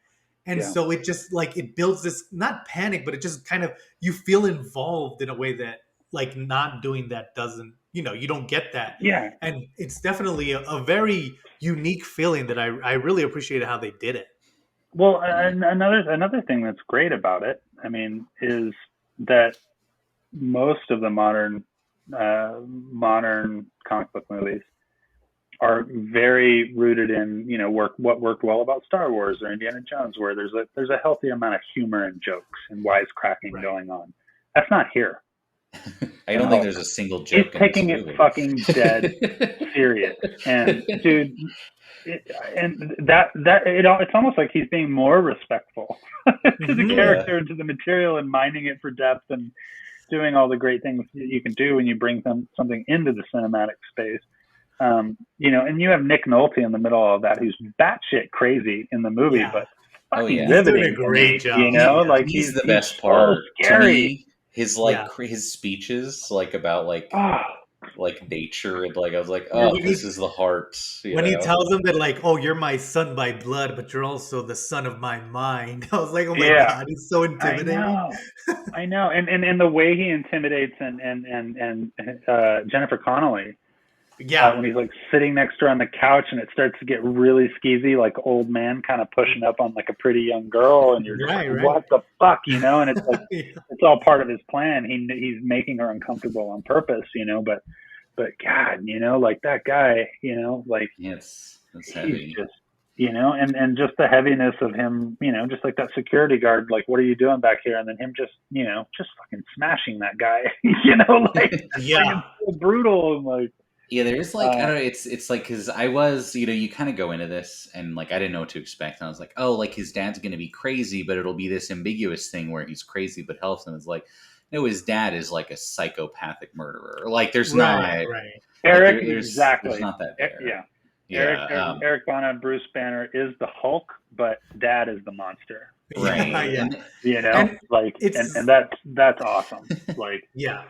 Speaker 1: And
Speaker 2: yeah,
Speaker 1: so it just like it builds this not panic, but it just kind of you feel involved in a way that like not doing that doesn't, you don't get that.
Speaker 2: yeah.
Speaker 1: And it's definitely a very unique feeling that I really appreciated how they did it.
Speaker 2: Well,
Speaker 3: Yeah.
Speaker 2: another thing that's great about it, I mean, is that most of the modern comic book movies are very rooted in what worked well about Star Wars or Indiana Jones, where there's a healthy amount of humor and jokes and wisecracking
Speaker 1: Right.
Speaker 2: going on. That's not here
Speaker 3: I
Speaker 2: in
Speaker 3: don't think
Speaker 2: Hulk.
Speaker 3: there's a single
Speaker 2: He's
Speaker 3: joke in this
Speaker 2: taking it
Speaker 3: movie.
Speaker 2: fucking dead serious, and dude, and it's almost like he's being more respectful to the
Speaker 1: Hmm.
Speaker 3: Yeah.
Speaker 2: character and to the material and mining it for depth and doing all the great things that you can do when you bring something into the cinematic space. And you have Nick Nolte in the middle of that, who's batshit crazy in the movie,
Speaker 1: Yeah.
Speaker 2: but
Speaker 3: Oh
Speaker 2: fucking
Speaker 3: yeah.
Speaker 1: He's doing a
Speaker 2: riveting to
Speaker 1: great
Speaker 2: me.
Speaker 1: job. Yeah.
Speaker 2: Like
Speaker 3: He's the
Speaker 2: he's
Speaker 3: best
Speaker 2: so
Speaker 3: part to
Speaker 2: scary.
Speaker 3: me. His
Speaker 1: Yeah.
Speaker 3: his speeches like about
Speaker 2: Oh,
Speaker 3: like nature and like I was like,
Speaker 1: Or
Speaker 3: oh, this is the heart,
Speaker 1: when he tells him that like, oh, you're my son by blood, but you're also the son of my mind. I was like, oh my
Speaker 2: yeah,
Speaker 1: God, he's so
Speaker 2: I
Speaker 1: intimidating.
Speaker 2: know. I know, and the way he intimidates and Jennifer Connelly
Speaker 1: Yeah.
Speaker 2: when he's like sitting next to her on the couch and it starts to get really skeezy, like old man kind of pushing up on like a pretty young girl, and you're just like,
Speaker 1: Right, right.
Speaker 2: what the fuck. And it's like
Speaker 1: Yeah.
Speaker 2: it's all part of his plan. He's making her uncomfortable on purpose. But God, like that guy, like
Speaker 3: yeah, it's
Speaker 2: he's
Speaker 3: heavy.
Speaker 2: just and just the heaviness of him, just like that security guard, like, what are you doing back here? And then him just fucking smashing that guy, like
Speaker 1: Yeah.
Speaker 2: freaking so brutal and like
Speaker 3: Yeah, there's like I
Speaker 2: uh
Speaker 3: don't know. It's like because I was you kind of go into this and like I didn't know what to expect. And I was like, oh, like his dad's gonna be crazy, but it'll be this ambiguous thing where he's crazy but helps him. It's like no, his dad is like a psychopathic murderer. Like there's not
Speaker 1: Right, right.
Speaker 3: like
Speaker 2: Eric,
Speaker 3: there's
Speaker 2: exactly.
Speaker 3: not that there.
Speaker 2: Yeah.
Speaker 3: Yeah,
Speaker 2: Eric Bana and Bruce Banner is the Hulk, but Dad is the monster.
Speaker 1: Yeah,
Speaker 3: right.
Speaker 1: yeah.
Speaker 3: And
Speaker 1: And
Speaker 2: Like,
Speaker 1: it's
Speaker 2: and that's awesome. Like,
Speaker 1: yeah.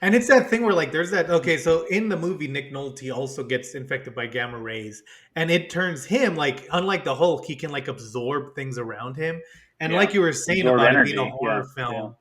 Speaker 1: And it's that thing where like there's that okay, so in the movie Nick Nolte also gets infected by gamma rays and it turns him like unlike the Hulk, he can like absorb things around him. And
Speaker 2: yeah,
Speaker 1: like you were saying
Speaker 2: absorb
Speaker 1: about it being a
Speaker 2: energy. Yeah,
Speaker 1: horror
Speaker 2: yeah,
Speaker 1: film,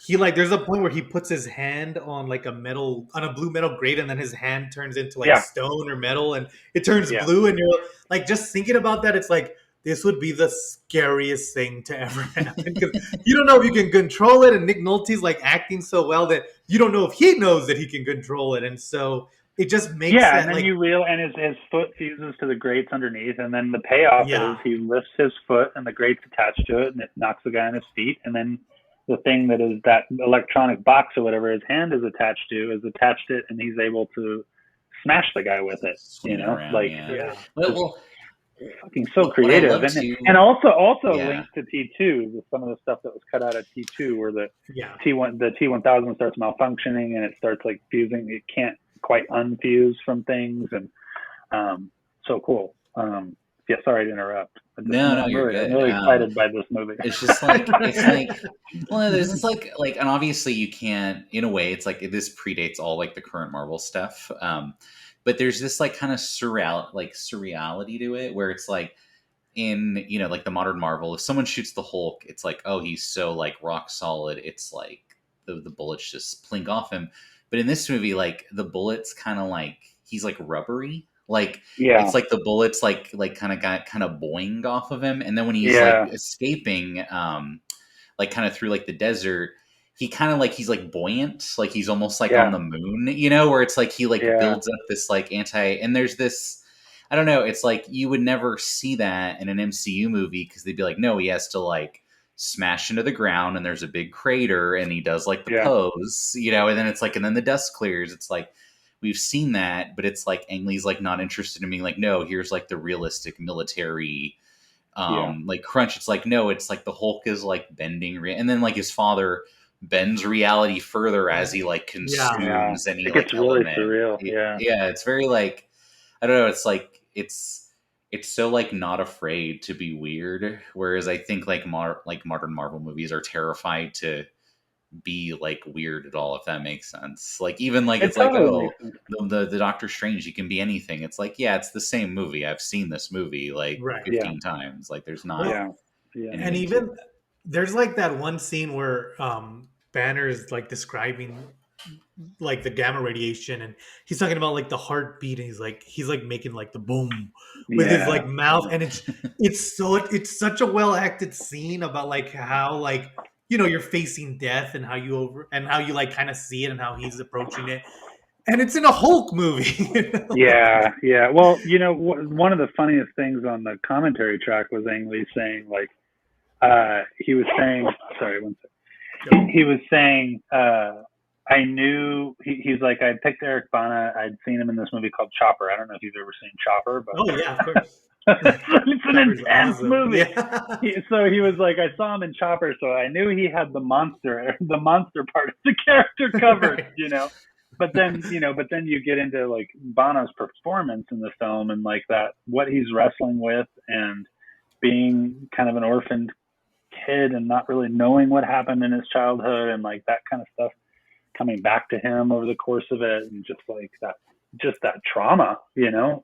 Speaker 1: he like there's a point where he puts his hand on like a blue metal grate and then his hand turns into like
Speaker 2: yeah,
Speaker 1: stone or metal and it turns
Speaker 2: yeah,
Speaker 1: blue and you're like just thinking about that it's like this would be the scariest thing to ever happen because you don't know if you can control it and Nick Nolte's like acting so well that you don't know if he knows that he can control it and so it just makes
Speaker 2: yeah. And
Speaker 1: that
Speaker 2: then
Speaker 1: like
Speaker 2: and his foot fuses to the grates underneath, and then the payoff
Speaker 1: yeah
Speaker 2: is he lifts his foot and the grate's attached to it, and it knocks the guy on his feet, and then the thing that is that electronic box or whatever his hand is attached to is attached it, and he's able to smash the guy with it.
Speaker 3: Swing it around,
Speaker 2: Like
Speaker 1: Yeah.
Speaker 3: Well,
Speaker 2: fucking so
Speaker 3: what I
Speaker 2: creative,
Speaker 3: love too,
Speaker 2: and also
Speaker 3: yeah.
Speaker 2: linked to T2 with some of the stuff that was cut out of T2, where the
Speaker 1: Yeah.
Speaker 2: T1000 starts malfunctioning and it starts like fusing. It can't quite unfuse from things, and so cool. Yeah, sorry to interrupt.
Speaker 3: No, you're good.
Speaker 2: I'm really excited by this movie.
Speaker 3: It's just like well, there's this like, and obviously you can't. In a way, it's like this predates all like the current Marvel stuff. But there's this like kind of surreality to it, where it's like in like the modern Marvel, if someone shoots the Hulk, it's like, oh, he's so like rock solid. It's like the bullets just plink off him. But in this movie, like the bullets kind of like he's like rubbery. Like it's like the bullets like kind of got kind of boing off of him, and then when he's like escaping, like kind of through like the desert, he kind of like he's like buoyant, like he's almost like on the moon, where it's like he like builds up this like and there's this, I don't know, it's like you would never see that in an MCU movie because they'd be like, no, he has to like smash into the ground and there's a big crater and he does like the pose, and then it's like, and then the dust clears. It's like, we've seen that, but it's like Ang Lee's like not interested in being like, no, here's like the realistic military like crunch. It's like, no, it's like the Hulk is like bending and then like his father bends reality further as he like consumes any like element.
Speaker 2: Really surreal.
Speaker 3: It's very like, I don't know, it's like it's so like not afraid to be weird, whereas I think like modern Marvel movies are terrified to be like weird at all, if that makes sense. Like even like it's like, oh, the Doctor Strange, he can be anything. It's like, yeah, it's the same movie. I've seen this movie like 15 times. Like there's not
Speaker 1: and even there's like that one scene where Banner is like describing like the gamma radiation, and he's talking about like the heartbeat, and he's like making like the boom with his like mouth, and it's such a well acted scene about like how like you're facing death and how you like kind of see it and how he's approaching it, and it's in a Hulk movie.
Speaker 2: Yeah. Well, one of the funniest things on the commentary track was Ang Lee saying like he was saying, sorry, one second. He was saying I knew he's like, I picked Eric Bana. I'd seen him in this movie called Chopper. I don't know if you've ever seen Chopper, but
Speaker 1: oh yeah, of course.
Speaker 2: It's an intense
Speaker 1: awesome.
Speaker 2: movie.
Speaker 1: Yeah.
Speaker 2: So he was like, I saw him in Chopper, so I knew he had the monster part of the character covered, But then you get into like Bono's performance in the film and like that, what he's wrestling with and being kind of an orphaned kid and not really knowing what happened in his childhood and like that kind of stuff coming back to him over the course of it, and just that trauma,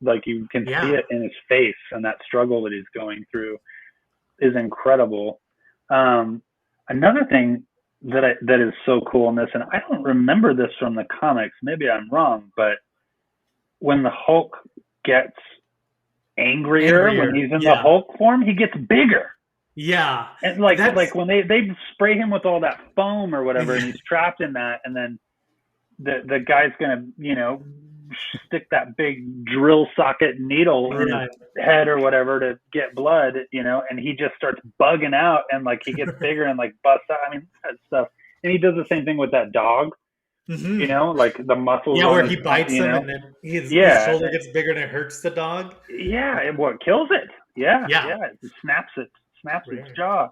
Speaker 2: like you can see it in his face, and that struggle that he's going through is incredible. Another thing that is so cool in this, and I don't remember this from the comics, maybe I'm wrong, but when the Hulk gets angrier. When he's in the Hulk form, he gets bigger.
Speaker 1: Yeah.
Speaker 2: And like when they spray him with all that foam or whatever, and he's trapped in that, and then the guy's gonna, stick that big drill socket needle in his head or whatever to get blood, and he just starts bugging out, and like he gets bigger and like busts out. I mean, that stuff. And he does the same thing with that dog. Mm-hmm. Like the muscles.
Speaker 1: Yeah, where he bites him and then his shoulder gets bigger and it hurts the dog.
Speaker 2: Yeah, and what kills it? Yeah. It snaps its jaw.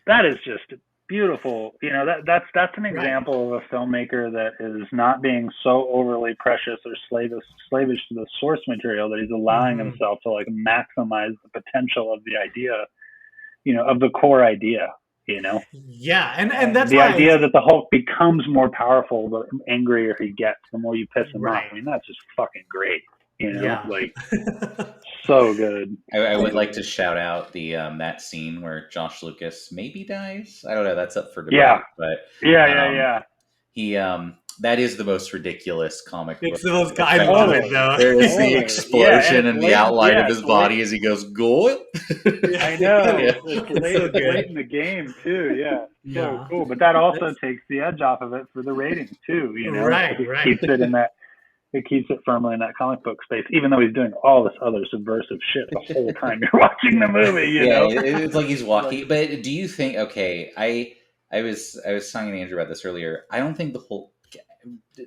Speaker 2: That is just beautiful. That's an example of a filmmaker that is not being so overly precious or slavish to the source material, that he's allowing himself to like maximize the potential of the idea, of the core idea.
Speaker 1: Yeah, and that's
Speaker 2: the idea that the Hulk becomes more powerful the angrier he gets, the more you piss him off. I mean, that's just fucking great. Like so good.
Speaker 3: I would like to shout out the that scene where Josh Lucas maybe dies. I don't know. That's up for debate. But he that is the most ridiculous comic book.
Speaker 1: It's the most. I love it though.
Speaker 3: There's the explosion and the outline of his body as he goes, "Goal."
Speaker 2: I know. It's late in the game too. Yeah. So cool. But that also takes the edge off of it for the rating too.
Speaker 1: Right.
Speaker 2: Keeps it in that. It keeps it firmly in that comic book space, even though he's doing all this other subversive shit the whole time you're watching the movie.
Speaker 3: It's like he's walking. But do you think? Okay, I I was talking to Andrew about this earlier. I don't think the Hulk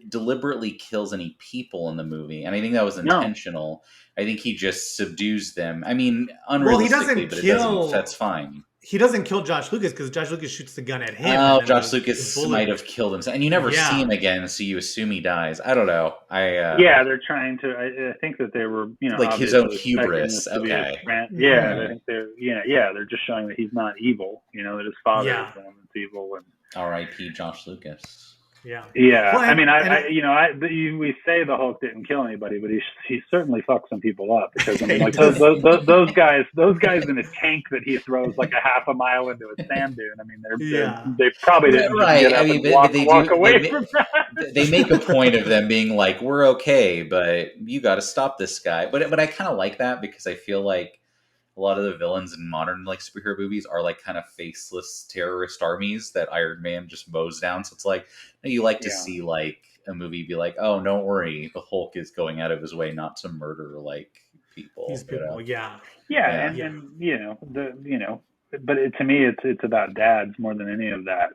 Speaker 3: deliberately kills any people in the movie, and I think that was
Speaker 2: No.
Speaker 3: intentional. I think he just subdues them. I mean,
Speaker 1: Well, he
Speaker 3: unrealistically,
Speaker 1: doesn't
Speaker 3: but it doesn't.
Speaker 1: kill.
Speaker 3: That's fine.
Speaker 1: He doesn't kill Josh Lucas because Josh Lucas shoots the gun at him, and
Speaker 3: Oh,
Speaker 1: then
Speaker 3: Josh
Speaker 1: the
Speaker 3: Lucas might
Speaker 1: bullet.
Speaker 3: have killed himself, and you never see him
Speaker 1: Yeah,
Speaker 3: again, so you assume he dies. I don't know.
Speaker 2: Yeah, they're trying to. I think that they were,
Speaker 3: Like his own
Speaker 2: obviously expecting this
Speaker 3: hubris.
Speaker 2: to be a
Speaker 3: Okay.
Speaker 2: Yeah,
Speaker 1: hmm
Speaker 2: I think they're. Yeah, they're just showing that he's not evil. That his father is
Speaker 1: yeah,
Speaker 2: the one that's evil, and
Speaker 3: R.I.P. Josh Lucas.
Speaker 1: yeah.
Speaker 2: yeah,
Speaker 1: Well,
Speaker 2: I mean,
Speaker 1: and
Speaker 2: we say the Hulk didn't kill anybody, but he certainly fucked some people up because I mean,
Speaker 1: he
Speaker 2: like
Speaker 1: does.
Speaker 2: those guys in a tank that he throws like a half a mile into a sand dune. I mean,
Speaker 1: Yeah,
Speaker 2: they probably didn't just
Speaker 3: Right.
Speaker 2: get
Speaker 3: I
Speaker 2: up
Speaker 3: mean,
Speaker 2: and
Speaker 3: but they
Speaker 2: walk
Speaker 3: do.
Speaker 2: away from that.
Speaker 3: They make a point of them being like, "We're okay, but you got to stop this guy." But I kind of like that because I feel like a lot of the villains in modern like superhero movies are like kind of faceless terrorist armies that Iron Man just mows down. So it's like you like to
Speaker 2: Yeah.
Speaker 3: see like a movie be like, "Oh, don't worry, the Hulk is going out of his way not to murder like
Speaker 1: these
Speaker 3: people."
Speaker 1: people. Yeah,
Speaker 2: Yeah,
Speaker 3: Yeah.
Speaker 2: and
Speaker 1: yeah,
Speaker 2: but to me, it's about dads more than any of that.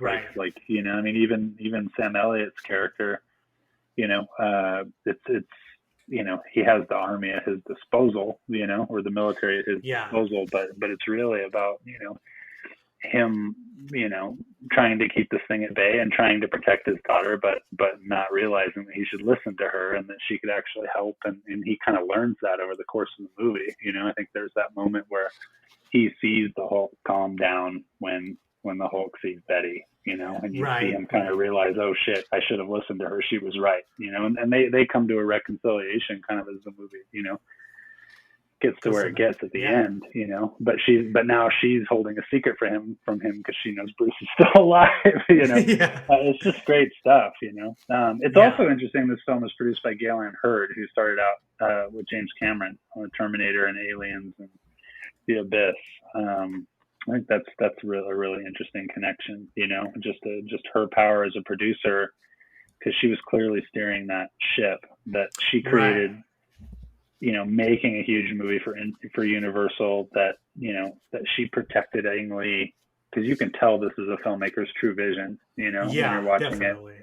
Speaker 1: right.
Speaker 2: I mean, even Sam Elliott's character, it's he has the army at his disposal, or the military at his
Speaker 1: Yeah,
Speaker 2: disposal, but it's really about him, trying to keep this thing at bay and trying to protect his daughter, but not realizing that he should listen to her and that she could actually help, and he kind of learns that over the course of the movie. I think there's that moment where he sees the Hulk calm down when the Hulk sees Betty, and you see him kind of realize, oh shit, I should have listened to her. She was right, and they come to a reconciliation kind of as the movie, gets to where it gets at the end, but now she's holding a secret from him because she knows Bruce is still alive,
Speaker 1: yeah,
Speaker 2: it's just great stuff, it's also interesting. This film was produced by Gale Ann Hurd, who started out with James Cameron on Terminator and Aliens and The Abyss. I think that's a really interesting connection, just her power as a producer, because she was clearly steering that ship that she created, making a huge movie for Universal that she protected Ang Lee, because you can tell this is a filmmaker's true vision, when you're watching
Speaker 1: definitely.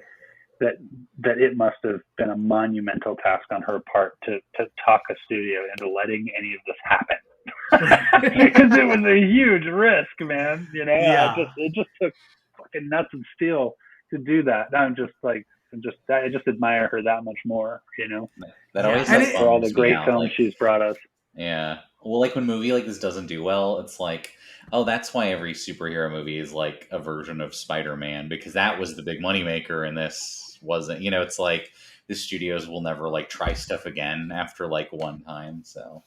Speaker 2: it, that it must have been a monumental task on her part to talk a studio into letting any of this happen. Because it was a huge risk, man. It just took fucking nuts and steel to do that. I just admire her that much more.
Speaker 3: That always
Speaker 2: for all the great films
Speaker 3: like,
Speaker 2: she's brought us.
Speaker 3: Yeah. Well, like when a movie like this doesn't do well, it's like, oh, that's why every superhero movie is like a version of Spider-Man, because that was the big moneymaker and this wasn't. It's like the studios will never like try stuff again after like one time. So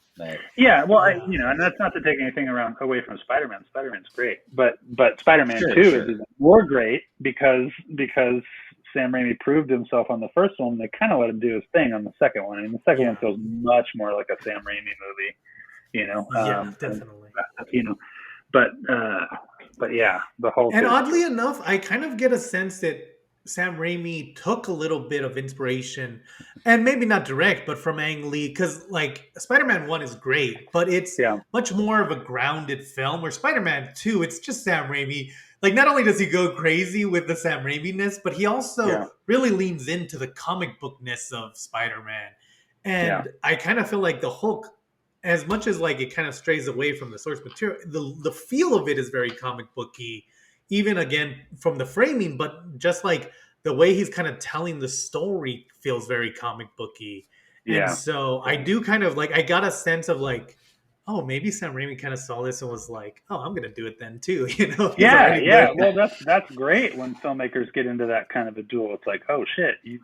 Speaker 2: yeah, well, and that's not to take anything away from Spider-Man. Spider-Man's great, but Spider-Man 2 is even more great because Sam Raimi proved himself on the first one. They kind of let him do his thing on the second one. And the second one feels much more like a Sam Raimi movie,
Speaker 1: Definitely.
Speaker 2: But yeah, the whole.
Speaker 1: And oddly enough, I kind of get a sense that Sam Raimi took a little bit of inspiration, and maybe not direct, but from Ang Lee, because like Spider-Man 1 is great, but it's much more of a grounded film, where Spider-Man 2, it's just Sam Raimi. Like, not only does he go crazy with the Sam Raimi-ness, but he also really leans into the comic bookness of Spider-Man. And I kind of feel like the Hulk, as much as like it kind of strays away from the source material, the feel of it is very comic booky, even again from the framing, but just like the way he's kind of telling the story feels very comic booky. And so I do kind of like, I got a sense of like, oh, maybe Sam Raimi kind of saw this and was like, oh, I'm going to do it then too.
Speaker 2: Well, that's great when filmmakers get into that kind of a duel. It's like, oh shit, you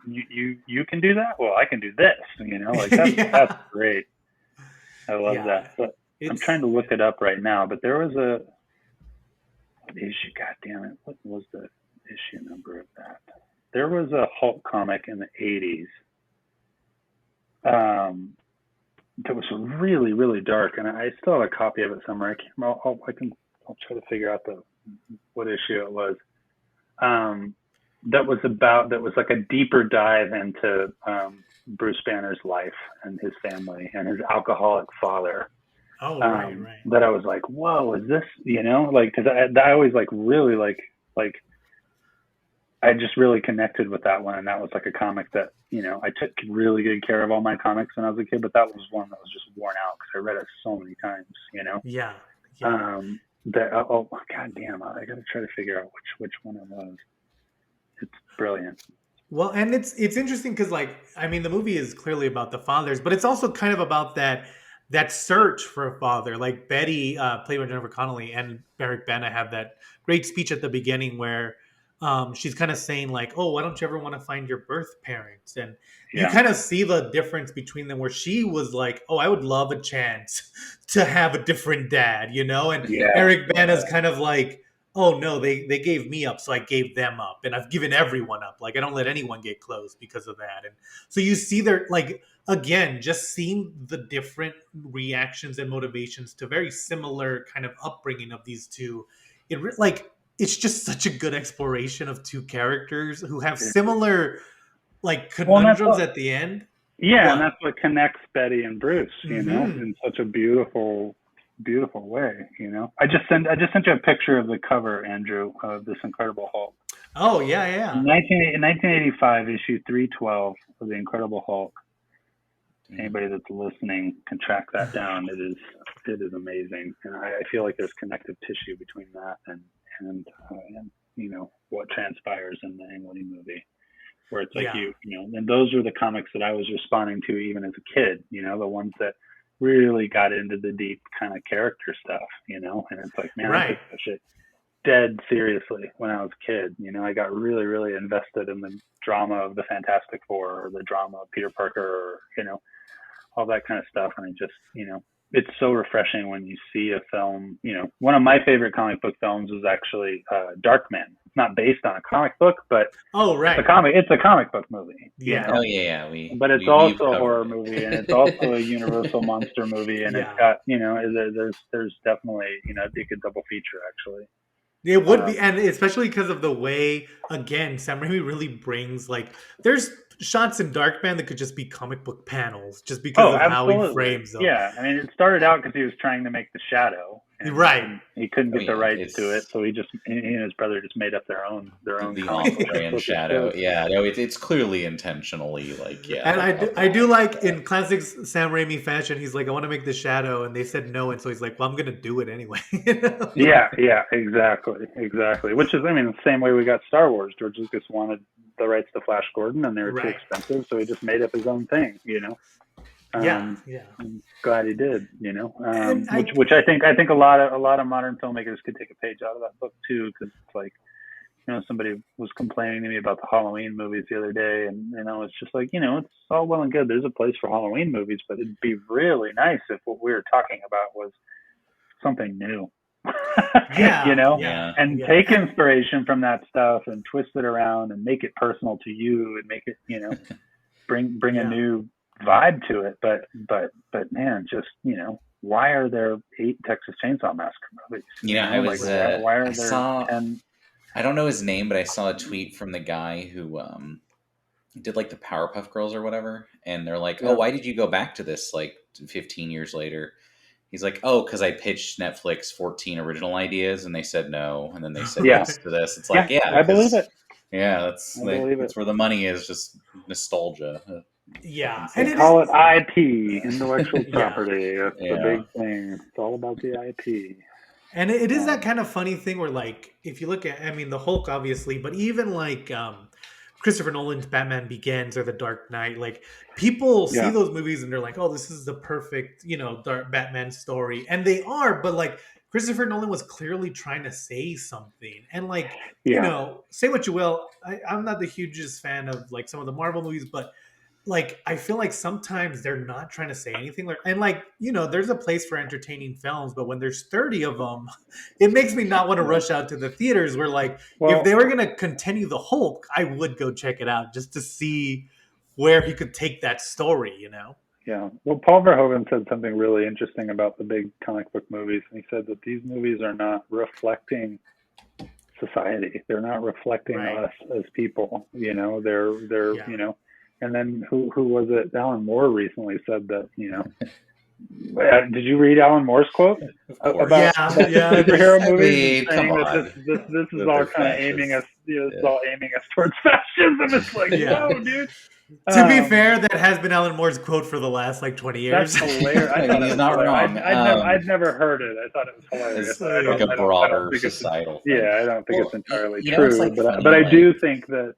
Speaker 2: can do that? Well, I can do this, that's great. I love that. But I'm trying to look it up right now, but there was a issue. God damn it! What was the issue number of that? There was a Hulk comic in the '80s. That was really, really dark, and I still have a copy of it somewhere. I can't remember. I'll try to figure out what issue it was. That was like a deeper dive into Bruce Banner's life and his family and his alcoholic father.
Speaker 1: Oh, right.
Speaker 2: That I was like, whoa, is this, because I always like really like like, I just really connected with that one. And that was like a comic that, I took really good care of all my comics when I was a kid, but that was one that was just worn out because I read it so many times,
Speaker 1: Yeah. Yeah.
Speaker 2: God damn, I got to try to figure out which one it was. It's brilliant.
Speaker 1: Well, and it's interesting because, like, I mean, the movie is clearly about the fathers, but it's also kind of about that search for a father. Like Betty, played by Jennifer Connelly, and Eric Bana have that great speech at the beginning where she's kind of saying like, "Oh, why don't you ever want to find your birth parents?" And you
Speaker 2: Yeah.
Speaker 1: kind of see the difference between them, where she was like, "Oh, I would love a chance to have a different dad," and
Speaker 2: Yeah.
Speaker 1: Eric Bana's kind of like, oh no, they gave me up, so I gave them up, and I've given everyone up. Like I don't let anyone get close because of that. And so you see their, like, again, just seeing the different reactions and motivations to very similar kind of upbringing of these two. Like it's just such a good exploration of two characters who have similar like
Speaker 2: Well, and that's
Speaker 1: conundrums
Speaker 2: what,
Speaker 1: at the end.
Speaker 2: yeah, and
Speaker 1: What?
Speaker 2: that's what connects Betty and Bruce,
Speaker 1: Mm-hmm.
Speaker 2: in such a beautiful, beautiful way. I just sent you a picture of the cover, Andrew, of this Incredible Hulk.
Speaker 1: Oh yeah, yeah.
Speaker 2: In 1985, issue 312 of the Incredible Hulk. Anybody that's listening can track that down. It is amazing, and I feel like there's connective tissue between that and what transpires in the Ang Lee movie, where it's like
Speaker 1: Yeah.
Speaker 2: and those are the comics that I was responding to even as a kid. The ones that really got into the deep kind of character stuff. And it's like, man, I
Speaker 1: Right.
Speaker 2: took that shit dead seriously when I was a kid. I got really, really invested in the drama of the Fantastic Four or the drama of Peter Parker, or all that kind of stuff. And it's so refreshing when you see a film. One of my favorite comic book films is actually Darkman. It's not based on a comic book, but
Speaker 1: Oh right.
Speaker 2: it's a comic book movie.
Speaker 1: Yeah.
Speaker 3: Oh yeah,
Speaker 2: But it's also a horror movie, and it's also a Universal monster movie, and it's got there's definitely it'd be a good double feature actually.
Speaker 1: It would be, and especially because of the way, again, Sam Raimi really brings, like, there's shots in Darkman that could just be comic book panels, just because
Speaker 2: Oh,
Speaker 1: of how he
Speaker 2: absolutely.
Speaker 1: frames them.
Speaker 2: Yeah, I mean, it started out because he was trying to make The Shadow, and
Speaker 1: Right.
Speaker 2: he couldn't get the rights to it,
Speaker 3: it's-
Speaker 2: so he and his brother just made up their own
Speaker 3: the
Speaker 2: comic book,
Speaker 3: off-brand
Speaker 2: which is
Speaker 3: shadow.
Speaker 2: good.
Speaker 3: Yeah, no, it's clearly intentionally like, yeah.
Speaker 1: And I do like, in classic Sam Raimi fashion, he's like, I want to make the Shadow, and they said no, and so he's like, well, I'm gonna do it anyway.
Speaker 2: Yeah, exactly. Which is, I mean, the same way we got Star Wars. George Lucas wanted the rights to Flash Gordon, and they were too
Speaker 1: Right.
Speaker 2: expensive, so he just made up his own thing.
Speaker 1: Yeah.
Speaker 2: I'm glad he did.
Speaker 1: And
Speaker 2: Which I think a lot of modern filmmakers could take a page out of that book too, because it's like, somebody was complaining to me about the Halloween movies the other day, and it's just like, it's all well and good. There's a place for Halloween movies, but it'd be really nice if what we were talking about was something new.
Speaker 1: Yeah.
Speaker 2: And take inspiration from that stuff and twist it around and make it personal to you and make it, bring a new vibe to it. But man, just, why are there 8 Texas Chainsaw Massacre movies? Why are there 10?
Speaker 3: I don't know his name, but I saw a tweet from the guy who did like the Powerpuff Girls or whatever, and they're like, "Oh, why did you go back to this like 15 years later?" He's like, "Oh, because I pitched Netflix 14 original ideas, and they said no, and then they said yes to this." It's like,
Speaker 2: I believe it.
Speaker 3: Yeah, that's where the money is, just nostalgia.
Speaker 1: Yeah,
Speaker 2: and they call it IP, intellectual property. That's the big thing. It's all about the IP.
Speaker 1: And it is that kind of funny thing where, like, if you look at, I mean, the Hulk, obviously, but even like Christopher Nolan's Batman Begins or The Dark Knight, like, people see those movies and they're like, oh, this is the perfect, dark Batman story. And they are, but like, Christopher Nolan was clearly trying to say something. And like, say what you will, I'm not the hugest fan of like some of the Marvel movies, but like, I feel like sometimes they're not trying to say anything. Like, and like, there's a place for entertaining films, but when there's 30 of them, it makes me not want to rush out to the theaters. Where like, if they were going to continue the Hulk, I would go check it out just to see where he could take that story,
Speaker 2: Yeah. Well, Paul Verhoeven said something really interesting about the big comic book movies. And he said that these movies are not reflecting society. They're not reflecting us as people. They're and then who was it? Alan Moore recently said that, Did you read Alan Moore's quote
Speaker 3: Of course.
Speaker 2: about
Speaker 1: Yeah, yeah, I did.
Speaker 2: superhero
Speaker 3: I
Speaker 2: movies and
Speaker 3: mean, come
Speaker 2: saying that
Speaker 3: on.
Speaker 2: this is
Speaker 3: That
Speaker 2: all
Speaker 3: they're
Speaker 2: kind of aiming us,
Speaker 3: fascists.
Speaker 2: this is
Speaker 3: Yeah.
Speaker 2: all aiming us towards fascism? It's like,
Speaker 1: Yeah.
Speaker 2: whoa, dude.
Speaker 1: To be fair, that has been Alan Moore's quote for the last 20
Speaker 2: That's
Speaker 1: years.
Speaker 2: hilarious. I
Speaker 3: I
Speaker 2: thought
Speaker 3: mean,
Speaker 2: it
Speaker 3: he's
Speaker 2: was
Speaker 3: not
Speaker 2: hilarious.
Speaker 3: wrong.
Speaker 2: I'd never heard it. I thought it was hilarious.
Speaker 3: As
Speaker 2: I
Speaker 3: like
Speaker 2: don't
Speaker 3: a
Speaker 2: I don't
Speaker 3: broader
Speaker 2: think it's
Speaker 3: societal thing.
Speaker 2: yeah. I don't think it's
Speaker 3: Well,
Speaker 2: entirely
Speaker 3: it's
Speaker 2: true.
Speaker 3: like
Speaker 2: But
Speaker 3: funny,
Speaker 2: I
Speaker 3: like
Speaker 2: do think that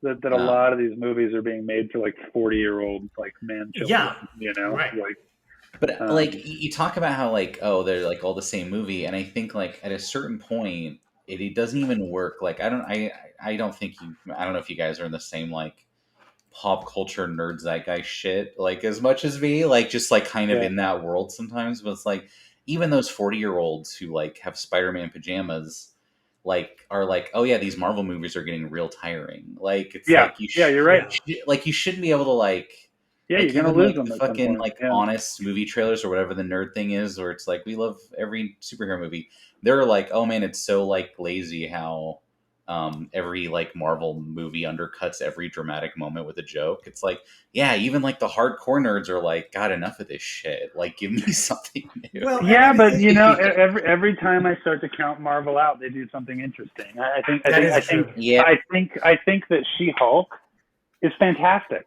Speaker 2: a lot
Speaker 3: um,
Speaker 2: of these movies are being made for 40-year-old man children.
Speaker 1: Yeah, right.
Speaker 2: Like
Speaker 3: but like
Speaker 2: um,
Speaker 3: you talk about how like oh they're like all the same movie, and I think like at a certain point it doesn't even work. Like I don't think I don't know if you guys are in the same like pop culture nerd zeitgeist shit like as much as me, like just like kind of
Speaker 2: yeah,
Speaker 3: in that world sometimes. But it's like even those 40-year-olds who like have Spider-Man pajamas like are like, oh yeah, these Marvel movies are getting real tiring. Like it's
Speaker 2: yeah,
Speaker 3: like
Speaker 2: yeah. You're right.
Speaker 1: Yeah.
Speaker 3: like you shouldn't be able to
Speaker 2: Yeah,
Speaker 3: like
Speaker 2: you're gonna
Speaker 3: even
Speaker 2: lose
Speaker 3: like
Speaker 2: them
Speaker 3: the
Speaker 2: at some
Speaker 3: fucking
Speaker 2: point.
Speaker 3: like
Speaker 2: Yeah,
Speaker 3: honest movie trailers or whatever the nerd thing is, where it's like we love every superhero movie. They're like, oh man, it's so like lazy how every like Marvel movie undercuts every dramatic moment with a joke. It's like, yeah, even like the hardcore nerds are like, God, enough of this shit. Like, give me something
Speaker 1: Well,
Speaker 3: new.
Speaker 1: I
Speaker 2: yeah.
Speaker 1: mean,
Speaker 2: But every time I start to count Marvel out, they do something interesting.
Speaker 1: that is true.
Speaker 3: Yeah,
Speaker 2: I think that She-Hulk is fantastic.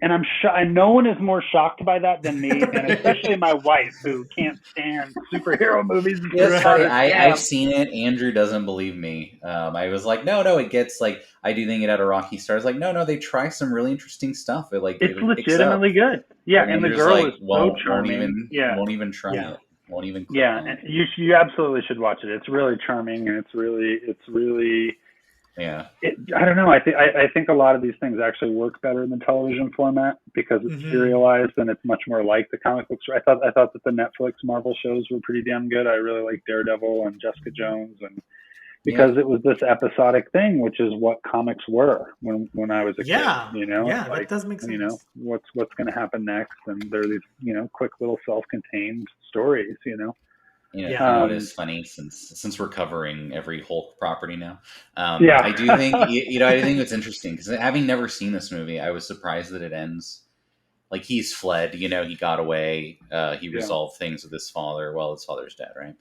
Speaker 2: And and no one is more shocked by that than me, and especially my wife, who can't stand superhero movies. It's
Speaker 3: yeah,
Speaker 2: just
Speaker 3: it's
Speaker 2: not
Speaker 3: funny.
Speaker 1: Right.
Speaker 2: her
Speaker 3: I've
Speaker 2: jam.
Speaker 3: seen it. Andrew doesn't believe me. I was like, no, it gets like I do think it had a rocky start. It's like, no, they try some really interesting stuff.
Speaker 2: It's
Speaker 3: It picks up.
Speaker 2: legitimately good. Yeah,
Speaker 3: And
Speaker 2: and the
Speaker 3: Andrew's
Speaker 2: girl
Speaker 3: like,
Speaker 2: is so charming.
Speaker 3: won't even try
Speaker 1: Yeah.
Speaker 3: it. Won't even click
Speaker 2: Yeah,
Speaker 3: on
Speaker 2: and
Speaker 3: it.
Speaker 2: you absolutely should watch it. It's really charming, and it's really
Speaker 3: Yeah.
Speaker 2: I don't know. I think a lot of these things actually work better in the television format because it's
Speaker 1: Hmm.
Speaker 2: serialized and it's much more like the comic books. I thought that the Netflix Marvel shows were pretty damn good. I really like Daredevil and Jessica Jones, and
Speaker 3: Yeah.
Speaker 2: because it was this episodic thing, which is what comics were when I was a kid.
Speaker 1: Yeah. Yeah, that does make sense.
Speaker 2: What's going to happen next, and there are these quick little self-contained stories.
Speaker 3: You know what
Speaker 2: Um,
Speaker 3: is funny since we're covering every Hulk property now.
Speaker 2: yeah,
Speaker 3: I do think I think it's interesting because having never seen this movie, I was surprised that it ends like he's fled. He got away. He
Speaker 2: yeah,
Speaker 3: resolved things with his father. Well, his father's dead, right?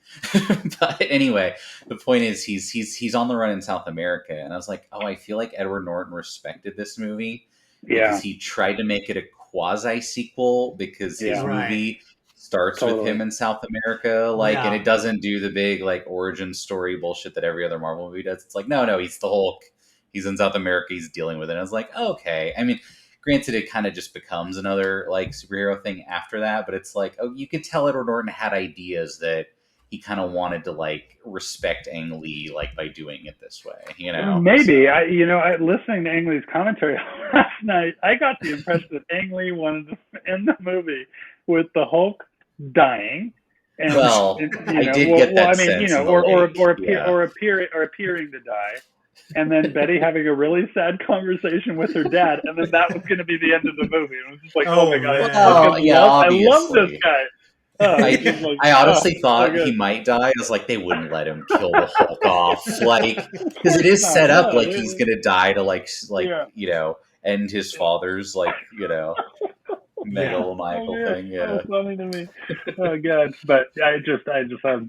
Speaker 3: But anyway, the point is he's on the run in South America, and I was like, oh, I feel like Edward Norton respected this movie because
Speaker 2: yeah,
Speaker 3: he tried to make it a quasi sequel because his
Speaker 2: yeah,
Speaker 1: Right.
Speaker 3: movie starts with him
Speaker 2: totally.
Speaker 3: in South America, like, and
Speaker 1: Yeah.
Speaker 3: it doesn't do the big like origin story bullshit that every other Marvel movie does. It's like, no, he's the Hulk. He's in South America. He's dealing with it. And I was like, okay. I mean, granted, it kind of just becomes another like superhero thing after that, but it's like, oh, you could tell Edward Norton had ideas that he kind of wanted to like respect Ang Lee like by doing it this way.
Speaker 2: Maybe
Speaker 3: So
Speaker 2: listening to Ang Lee's commentary last night, I got the impression that Ang Lee wanted to end the movie with the Hulk dying, and,
Speaker 3: well,
Speaker 2: and
Speaker 3: I did get
Speaker 2: I
Speaker 3: that
Speaker 2: mean,
Speaker 3: sense in the lake. Yeah.
Speaker 2: appearing to die, and then Betty having a really sad conversation with her dad, and then that was going to be the end of the movie. And it was just like, oh my
Speaker 1: Oh
Speaker 2: god,
Speaker 1: man.
Speaker 3: Well, yeah,
Speaker 2: I love this
Speaker 3: obviously.
Speaker 2: guy. Oh, it's just like,
Speaker 3: I honestly
Speaker 2: so
Speaker 3: thought he
Speaker 2: good.
Speaker 3: might die. I was like, they wouldn't let him kill the Hulk off, like, because it is set up like he's gonna die to
Speaker 2: Yeah.
Speaker 3: end his father's
Speaker 1: Yeah.
Speaker 2: Oh
Speaker 3: megalomaniacal
Speaker 2: yeah,
Speaker 3: thing.
Speaker 2: so
Speaker 3: Yeah,
Speaker 2: funny to me. Oh god, but I just have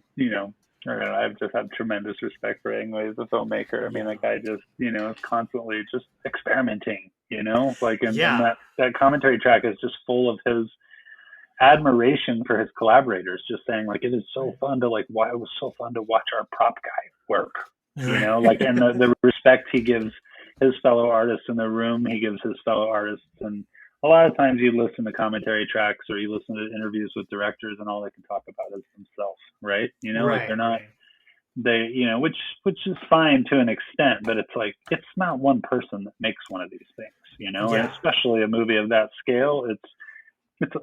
Speaker 2: I don't know, I've just had tremendous respect for Ang Lee as a filmmaker. I mean,
Speaker 1: Yeah.
Speaker 2: that guy just is constantly just experimenting. Like and
Speaker 1: Yeah.
Speaker 2: that commentary track is just full of his admiration for his collaborators, just saying like it is so fun to why it was so fun to watch our prop guy work. And the respect he gives his fellow artists in the room, he gives his fellow artists. And a lot of times you listen to commentary tracks or you listen to interviews with directors and all they can talk about is themselves, right? Like they're
Speaker 1: Right.
Speaker 2: not,
Speaker 1: Right.
Speaker 2: which is fine to an extent, but it's like, it's not one person that makes one of these things, and
Speaker 1: Yeah.
Speaker 2: especially a movie of that scale, it's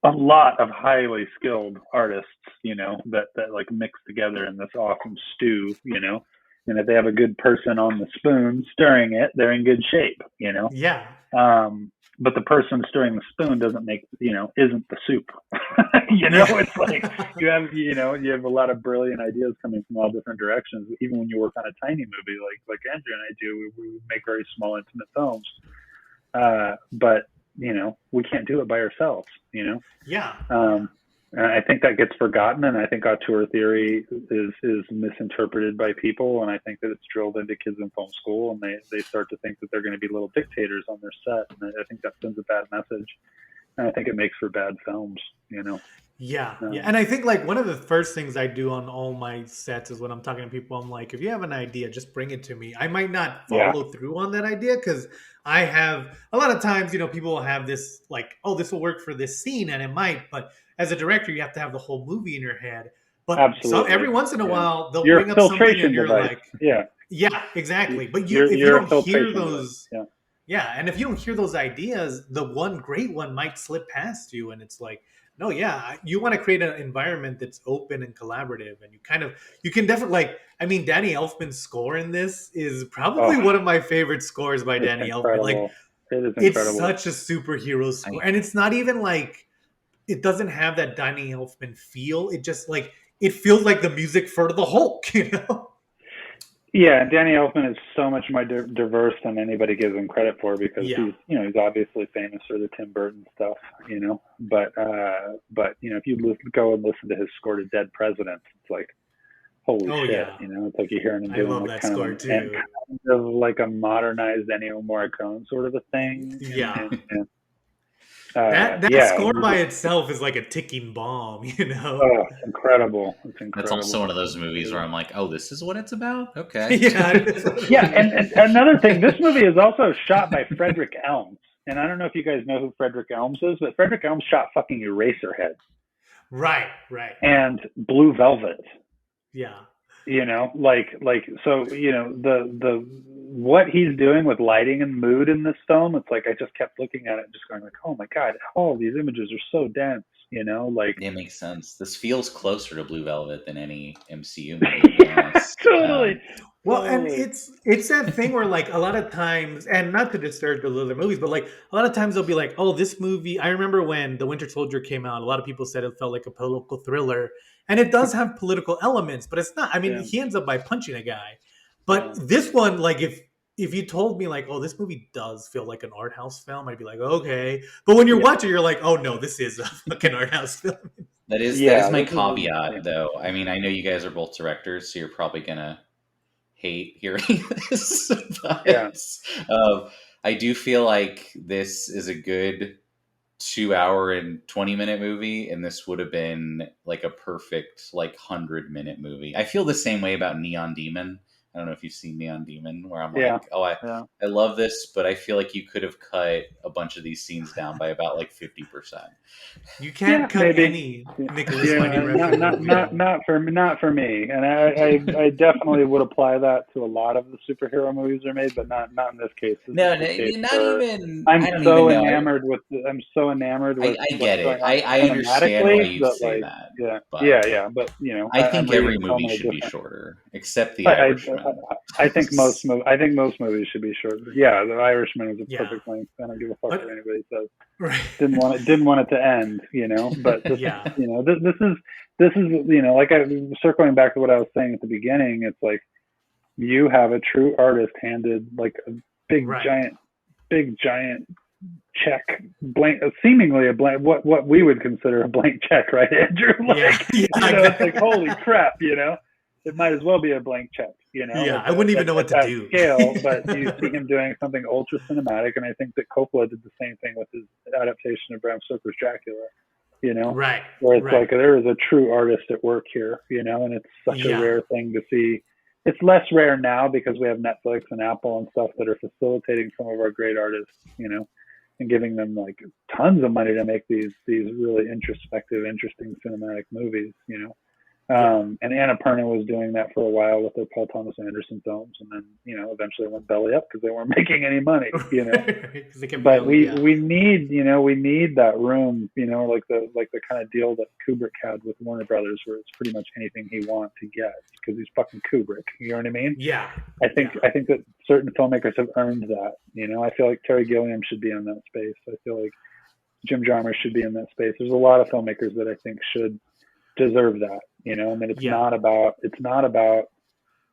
Speaker 2: a lot of highly skilled artists, that like mix together in this awesome stew. And if they have a good person on the spoon stirring it, they're in good shape.
Speaker 1: Yeah.
Speaker 2: But the person stirring the spoon doesn't isn't the soup.
Speaker 1: Yeah.
Speaker 2: It's like you have a lot of brilliant ideas coming from all different directions. Even when you work on a tiny movie like Andrew and I do, we make very small, intimate films. But we can't do it by ourselves,
Speaker 1: Yeah, yeah,
Speaker 2: Um, and I think that gets forgotten, and I think auteur theory is misinterpreted by people, and I think that it's drilled into kids in film school, and they start to think that they're going to be little dictators on their set, and I think that sends a bad message, and I think it makes for bad films.
Speaker 1: yeah, yeah.
Speaker 2: Um,
Speaker 1: And I think like one of the first things I do on all my sets is when I'm talking to people, I'm like, if you have an idea, just bring it to me. I might not
Speaker 2: yeah,
Speaker 1: follow through on that idea because I have a lot of times, people will have this like, oh, this will work for this scene, and it might, but as a director, you have to have the whole movie in your head. But every
Speaker 2: absolutely.
Speaker 1: once in a
Speaker 2: Yeah,
Speaker 1: while, they'll
Speaker 2: you're a
Speaker 1: bring up something, and
Speaker 2: filtration
Speaker 1: you're
Speaker 2: device.
Speaker 1: like,
Speaker 2: Yeah,
Speaker 1: yeah, exactly. But if you
Speaker 2: you're a
Speaker 1: don't hear
Speaker 2: filtration device.
Speaker 1: those,
Speaker 2: Yeah.
Speaker 1: yeah, and if you don't hear those ideas, the one great one might slip past you, and it's like, no, yeah, you want to create an environment that's open and collaborative, and you can definitely like. I mean, Danny Elfman's score in this is
Speaker 2: Oh,
Speaker 1: probably one of my favorite scores by
Speaker 2: it's
Speaker 1: Danny Elfman. Like,
Speaker 2: incredible. It is
Speaker 1: it's
Speaker 2: incredible.
Speaker 1: such a superhero
Speaker 3: I
Speaker 1: score, and it's not even like it doesn't have that Danny Elfman feel. It just like it feels like the music for the Hulk, you know?
Speaker 2: Yeah, Danny Elfman is so much more diverse than anybody gives him credit for because
Speaker 1: Yeah.
Speaker 2: he's obviously famous for the Tim Burton stuff, but if you go and listen to his score to Dead Presidents, it's like holy
Speaker 1: Oh
Speaker 2: shit,
Speaker 1: yeah,
Speaker 2: it's like you're hearing him
Speaker 1: I
Speaker 2: doing
Speaker 1: love
Speaker 2: like
Speaker 1: that
Speaker 2: kind of
Speaker 1: score
Speaker 2: an and
Speaker 1: too.
Speaker 2: kind of like a modernized Ennio Morricone sort of a thing,
Speaker 1: Yeah.
Speaker 2: and
Speaker 1: That
Speaker 2: yeah,
Speaker 1: score by itself is like a ticking bomb, you know?
Speaker 2: oh, it's incredible, it's
Speaker 3: That's also one
Speaker 2: incredible.
Speaker 3: of those movies where I'm like, oh, this is what it's about. Okay.
Speaker 1: Yeah.
Speaker 2: Yeah, and another thing, this movie is also shot by Frederick Elms. And I don't know if you guys know who Frederick Elms is, but Frederick Elms shot fucking Eraserhead
Speaker 1: Right, right.
Speaker 2: and Blue Velvet.
Speaker 1: Yeah.
Speaker 2: So the what he's doing with lighting and mood in this film, it's like I just kept looking at it and just going like, oh my god, all these images are so dense. Like
Speaker 3: It makes sense. This feels closer to Blue Velvet than any MCU movie, to be
Speaker 2: yeah,
Speaker 3: honest.
Speaker 2: totally,
Speaker 1: Well, and
Speaker 2: totally.
Speaker 1: it's that thing where like a lot of times, and not to disturb the other movies, but like a lot of times they'll be like, "Oh, this movie." I remember when The Winter Soldier came out, a lot of people said it felt like a political thriller, and it does have political elements, but it's not. I mean,
Speaker 2: Yeah,
Speaker 1: he ends up by punching a guy, but
Speaker 2: yeah,
Speaker 1: this one, like if you told me like, "Oh, this movie does feel like an art house film," I'd be like, "Okay," but when you're
Speaker 2: yeah,
Speaker 1: watching, you're like, "Oh no, this is a fucking art house film."
Speaker 3: That is
Speaker 2: yeah.
Speaker 3: my
Speaker 2: This is yeah,
Speaker 3: caveat, though. I mean, I know you guys are both directors, so you're probably gonna hate hearing this,
Speaker 2: yeah.
Speaker 3: but I do feel like this is a good 2 hour and 20-minute movie, and this would have been like a perfect like 100-minute movie. I feel the same way about Neon Demon. I don't know if you've seen Neon Demon, where I'm
Speaker 2: Yeah,
Speaker 3: like, oh,
Speaker 2: yeah.
Speaker 3: I love this, but I feel like you could have cut a bunch of these scenes down by about like 50%.
Speaker 1: You
Speaker 2: Yeah,
Speaker 1: can't cut
Speaker 2: maybe.
Speaker 1: any Nicholas Winding
Speaker 2: Yeah,
Speaker 1: Refn movie down.
Speaker 2: not for me. And I definitely would apply that to a lot of the superhero movies are made, but not in this case. This is
Speaker 3: No,
Speaker 2: the
Speaker 3: no,
Speaker 2: case
Speaker 3: not
Speaker 2: where
Speaker 3: even.
Speaker 2: I'm
Speaker 3: I don't even
Speaker 2: so
Speaker 3: know.
Speaker 2: enamored with
Speaker 3: I
Speaker 2: what's
Speaker 3: get it.
Speaker 2: going on
Speaker 3: I understand why
Speaker 2: cinematically
Speaker 3: you'd
Speaker 2: that
Speaker 3: say
Speaker 2: like
Speaker 3: that,
Speaker 2: yeah
Speaker 3: but
Speaker 2: but
Speaker 3: I
Speaker 2: I'm
Speaker 3: think
Speaker 2: reading
Speaker 3: every
Speaker 2: so
Speaker 3: movie
Speaker 2: many
Speaker 3: should be
Speaker 2: different.
Speaker 3: shorter, except The
Speaker 2: I
Speaker 3: Irishman.
Speaker 2: I think most movies should be shorter. Yeah, The Irishman is a
Speaker 1: Yeah,
Speaker 2: perfect length. I don't give a fuck what
Speaker 1: but
Speaker 2: anybody says.
Speaker 1: right.
Speaker 2: Didn't want it to end, but
Speaker 1: Yeah.
Speaker 2: this is like I circling back to what I was saying at the beginning. It's like you have a true artist handed like a big
Speaker 1: Right.
Speaker 2: giant check, blank, seemingly a blank, what we would consider a blank check, right, Andrew?
Speaker 1: Yeah.
Speaker 2: Like
Speaker 1: Yeah.
Speaker 2: it's like
Speaker 1: Exactly.
Speaker 2: holy crap, it might as well be a blank check,
Speaker 1: Yeah. I wouldn't even
Speaker 2: at
Speaker 1: know what to
Speaker 2: that
Speaker 1: do.
Speaker 2: scale. But you see him doing something ultra cinematic, and I think that Coppola did the same thing with his adaptation of Bram Stoker's Dracula.
Speaker 1: Right.
Speaker 2: Where it's
Speaker 1: Right.
Speaker 2: like there is a true artist at work here, and it's such a
Speaker 1: Yeah.
Speaker 2: rare thing to see. It's less rare now because we have Netflix and Apple and stuff that are facilitating some of our great artists, and giving them like tons of money to make these really introspective, interesting cinematic movies.
Speaker 1: Yeah.
Speaker 2: And Annapurna was doing that for a while with their Paul Thomas Anderson films, and then eventually went belly up because they weren't making any money.
Speaker 1: Because they kept
Speaker 2: But
Speaker 1: going.
Speaker 2: we
Speaker 1: Yeah.
Speaker 2: we need we need that room, like the kind of deal that Kubrick had with Warner Brothers, where it's pretty much anything he wants he gets because he's fucking Kubrick. You know what I mean?
Speaker 1: Yeah.
Speaker 2: I think
Speaker 1: Yeah.
Speaker 2: I think that certain filmmakers have earned that. I feel like Terry Gilliam should be in that space. I feel like Jim Jarmusch should be in that space. There's a lot of filmmakers that I think should deserve that. And that it's
Speaker 1: Yeah.
Speaker 2: not about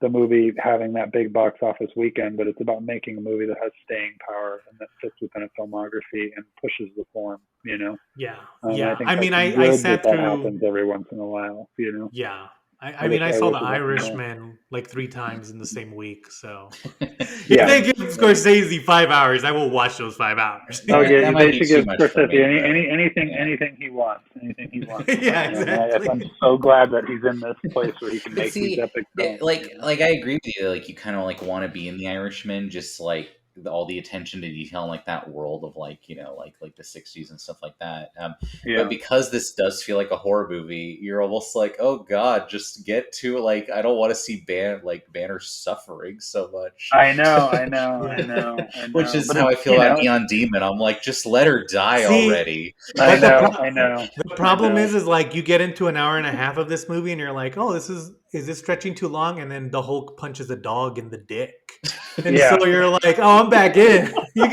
Speaker 2: the movie having that big box office weekend, but it's about making a movie that has staying power and that fits within a filmography and pushes the form.
Speaker 1: Yeah,
Speaker 2: I
Speaker 1: yeah.
Speaker 2: think
Speaker 1: I
Speaker 2: that's
Speaker 1: mean, I
Speaker 2: good
Speaker 1: sat
Speaker 2: that
Speaker 1: through.
Speaker 2: happens every once in a while.
Speaker 1: Yeah.
Speaker 2: I
Speaker 1: I
Speaker 2: wish
Speaker 1: mean, I
Speaker 2: I
Speaker 1: saw
Speaker 2: wish
Speaker 1: The
Speaker 2: it happened more.
Speaker 1: Irishman like 3 times in the same week. So if
Speaker 2: Yeah.
Speaker 1: they give Scorsese 5 hours, I will watch those 5 hours.
Speaker 2: Oh
Speaker 3: That,
Speaker 2: yeah,
Speaker 3: that might
Speaker 2: they
Speaker 3: be
Speaker 2: should
Speaker 3: too
Speaker 2: give
Speaker 3: much for
Speaker 2: Scorsese
Speaker 3: me, but yeah.
Speaker 2: anything he wants, anything he wants.
Speaker 1: Yeah,
Speaker 2: And I'm
Speaker 1: exactly.
Speaker 2: so glad that he's in this place where he can
Speaker 3: But
Speaker 2: make these
Speaker 3: see,
Speaker 2: epic films.
Speaker 3: like I agree with you. Like you kind of like want to be in The Irishman, just like all the attention to detail in like that world of like like the '60s and stuff like that. But
Speaker 2: Yeah,
Speaker 3: because this does feel like a horror movie, you're almost like, oh god, just get to it. Like I don't want to see Banner suffering so much.
Speaker 2: I know, I know, I
Speaker 1: Yeah.
Speaker 2: know, I
Speaker 3: Which
Speaker 2: know.
Speaker 3: is
Speaker 2: But
Speaker 3: how
Speaker 2: it's
Speaker 3: I feel about Neon Demon. I'm like, just let her die
Speaker 1: See,
Speaker 3: already.
Speaker 2: I
Speaker 1: but
Speaker 2: know, I know,
Speaker 1: the
Speaker 2: I
Speaker 1: problem
Speaker 2: know.
Speaker 1: is like you get into an hour and a half of this movie and you're like, oh, is this stretching too long? And then the Hulk punches a dog in the dick, and so
Speaker 2: Yeah,
Speaker 1: you're like, oh, I'm back in. You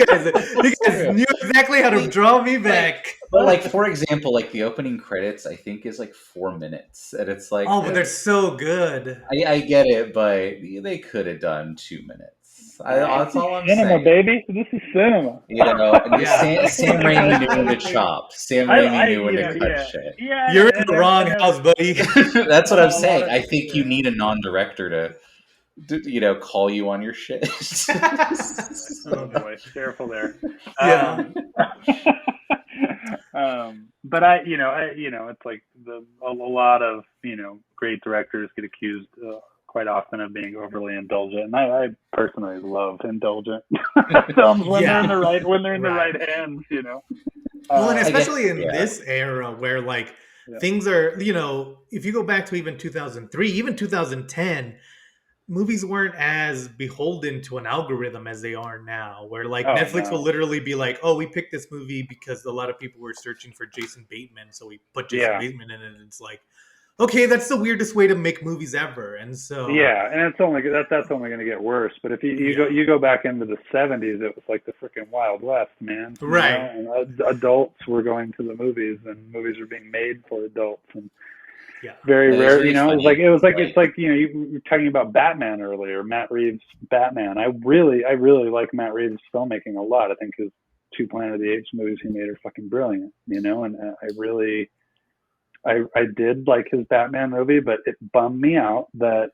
Speaker 3: That's
Speaker 1: guys
Speaker 3: true.
Speaker 1: knew exactly how to
Speaker 3: See,
Speaker 1: draw me
Speaker 3: like,
Speaker 1: back.
Speaker 3: but like for example, like the opening credits, I think is like 4 minutes, and it's like,
Speaker 1: Oh, but they're so good.
Speaker 3: I get it, but they could have done 2 minutes.
Speaker 2: this
Speaker 3: That's
Speaker 2: is
Speaker 3: all I'm
Speaker 2: cinema,
Speaker 3: saying.
Speaker 2: baby. This is cinema.
Speaker 3: And just
Speaker 1: Yeah.
Speaker 3: Sam Raimi knew when to chop. Sam Raimi knew when to cut
Speaker 2: Yeah,
Speaker 3: shit.
Speaker 2: yeah,
Speaker 1: You're in
Speaker 2: and
Speaker 1: the wrong
Speaker 2: then
Speaker 1: house, buddy.
Speaker 3: That's what I'm
Speaker 2: a lot
Speaker 3: saying.
Speaker 2: of
Speaker 3: I think you
Speaker 2: yeah.
Speaker 3: need a non-director to call you on your shit.
Speaker 2: Oh boy, careful there.
Speaker 1: Yeah.
Speaker 2: Um, but it's like a lot of great directors get accused quite often of being overly indulgent, and I personally love indulgent films when they're in
Speaker 1: Yeah.
Speaker 2: the
Speaker 1: Right.
Speaker 2: right hands.
Speaker 1: Well, and
Speaker 3: I guess,
Speaker 1: especially in
Speaker 3: yeah.
Speaker 1: this era where like
Speaker 2: Yeah.
Speaker 1: things are, if you go back to even 2003, even 2010, movies weren't as beholden to an algorithm as they are now, where like
Speaker 2: Oh
Speaker 1: Netflix will
Speaker 2: no.
Speaker 1: literally be like, oh, we picked this movie because a lot of people were searching for Jason Bateman, so we put Jason
Speaker 2: Yeah.
Speaker 1: Bateman in it. And it's like, okay, that's the weirdest way to make movies ever. And so,
Speaker 2: Yeah, and that's only going to get worse. But if
Speaker 1: yeah,
Speaker 2: you go back into the '70s, it was like the freaking Wild West, man.
Speaker 1: right.
Speaker 2: And adults were going to the movies, and movies were being made for adults, and
Speaker 1: Yeah.
Speaker 2: very
Speaker 3: It's
Speaker 2: rare.
Speaker 3: really
Speaker 2: It's like you were talking about Batman earlier, Matt Reeves' Batman. I really like Matt Reeves' filmmaking a lot. I think his two Planet of the Apes movies he made are fucking brilliant. And I did like his Batman movie, but it bummed me out that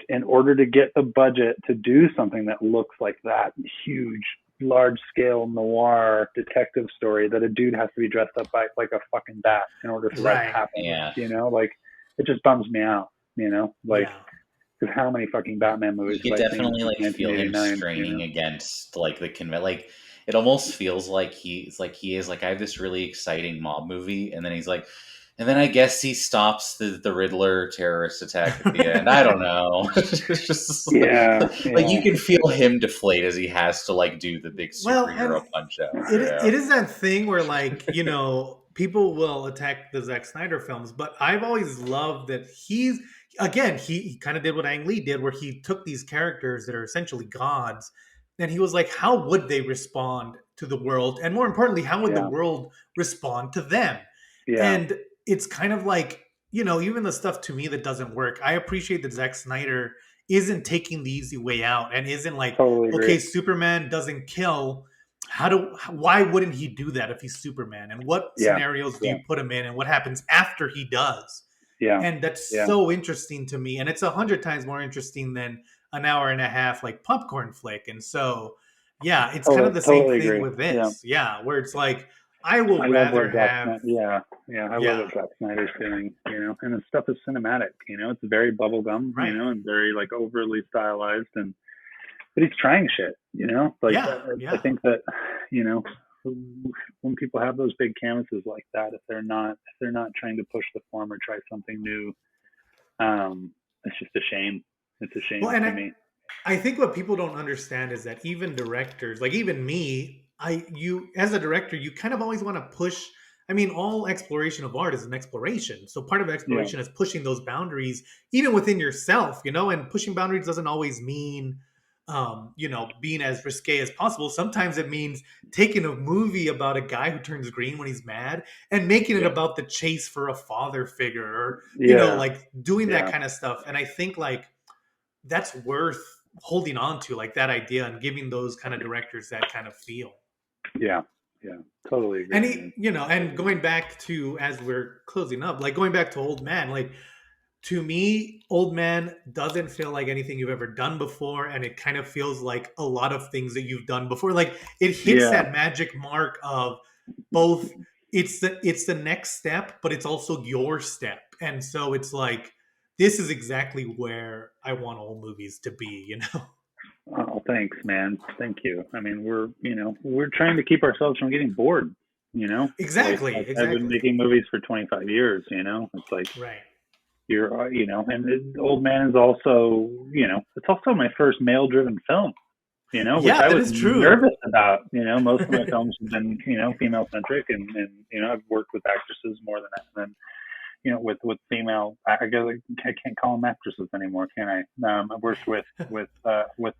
Speaker 2: in order to get the budget to do something that looks like that huge, large scale noir detective story, that a dude has to be dressed up like a fucking bat in order for that to
Speaker 1: Right.
Speaker 2: happen.
Speaker 3: Yeah.
Speaker 2: Like it just bums me out. Like
Speaker 1: Yeah.
Speaker 2: because how many fucking Batman movies
Speaker 3: You
Speaker 2: have
Speaker 3: could
Speaker 2: I seen
Speaker 3: definitely
Speaker 2: since
Speaker 3: like feel him
Speaker 2: 1989?
Speaker 3: straining against like the like it almost feels like he is like I have this really exciting mob movie, and then he's like, and then I guess he stops the Riddler terrorist attack at the end. I don't know. It's just
Speaker 2: Yeah,
Speaker 3: like you
Speaker 2: yeah,
Speaker 3: can feel him deflate as he has to like do the big
Speaker 1: Well, and
Speaker 3: superhero punch out.
Speaker 1: it is that thing where like people will attack the Zack Snyder films, but I've always loved that he kind of did what Ang Lee did, where he took these characters that are essentially gods, and he was like, how would they respond to the world, and more importantly, how would the
Speaker 2: yeah,
Speaker 1: world respond to them?
Speaker 2: yeah.
Speaker 1: And it's kind of like even the stuff to me that doesn't work. I appreciate that Zack Snyder isn't taking the easy way out and isn't like,
Speaker 2: Totally agree.
Speaker 1: okay, Superman doesn't kill. Why wouldn't he do that if he's Superman? And what
Speaker 2: Yeah,
Speaker 1: scenarios do
Speaker 2: yeah,
Speaker 1: you put him in and what happens after he does?
Speaker 2: yeah,
Speaker 1: And that's
Speaker 2: yeah.
Speaker 1: so interesting to me. And it's 100 times more interesting than an hour and a half like popcorn flick. And so yeah, it's kind of the same
Speaker 2: Totally
Speaker 1: thing
Speaker 2: agree.
Speaker 1: with
Speaker 2: Yeah.
Speaker 1: this. Yeah, where it's like I will
Speaker 2: I love
Speaker 1: rather
Speaker 2: what Zack
Speaker 1: have
Speaker 2: Snyder, I love
Speaker 1: yeah,
Speaker 2: what Zack Snyder's doing, and his stuff is cinematic, it's very bubblegum,
Speaker 1: right.
Speaker 2: and very like overly stylized, but he's trying shit, like
Speaker 1: Yeah,
Speaker 2: I
Speaker 1: yeah.
Speaker 2: think that, when people have those big canvases like that, if they're not trying to push the form or try something new, it's just a shame. It's a
Speaker 1: Well,
Speaker 2: shame
Speaker 1: and
Speaker 2: to me.
Speaker 1: I think what people don't understand is that even directors, like even me, you as a director, you kind of always want to push. I mean, all exploration of art is an exploration. So part of
Speaker 2: Yeah,
Speaker 1: exploration is pushing those boundaries, even within yourself, and pushing boundaries doesn't always mean, being as risque as possible. Sometimes it means taking a movie about a guy who turns green when he's mad and making it
Speaker 2: yeah,
Speaker 1: about the chase for a father figure or,
Speaker 2: yeah,
Speaker 1: like doing that
Speaker 2: yeah,
Speaker 1: kind of stuff. And I think like, that's worth holding on to, like that idea and giving those kind of directors that kind of feel.
Speaker 2: Yeah, yeah, totally agree,
Speaker 1: And
Speaker 2: man.
Speaker 1: and going back to, as we're closing up, like going back to Old Man, like to me, Old Man doesn't feel like anything you've ever done before, and it kind of feels like a lot of things that you've done before. Like it hits
Speaker 2: Yeah,
Speaker 1: that magic mark of both. It's the next step, but it's also your step, and so it's like this is exactly where I want all movies to be.
Speaker 2: oh, thanks, man. Thank you. I mean, we're trying to keep ourselves from getting bored.
Speaker 1: Exactly,
Speaker 2: Like I've been
Speaker 1: exactly.
Speaker 2: making movies for 25 years. It's like
Speaker 1: Right.
Speaker 2: and Old Man is also, it's also my first male-driven film. Which
Speaker 1: Yeah,
Speaker 2: I
Speaker 1: that
Speaker 2: was
Speaker 1: is true.
Speaker 2: nervous about. Most of my films have been, female-centric, and I've worked with actresses more than with female. I guess I can't call them actresses anymore, can I? I've worked with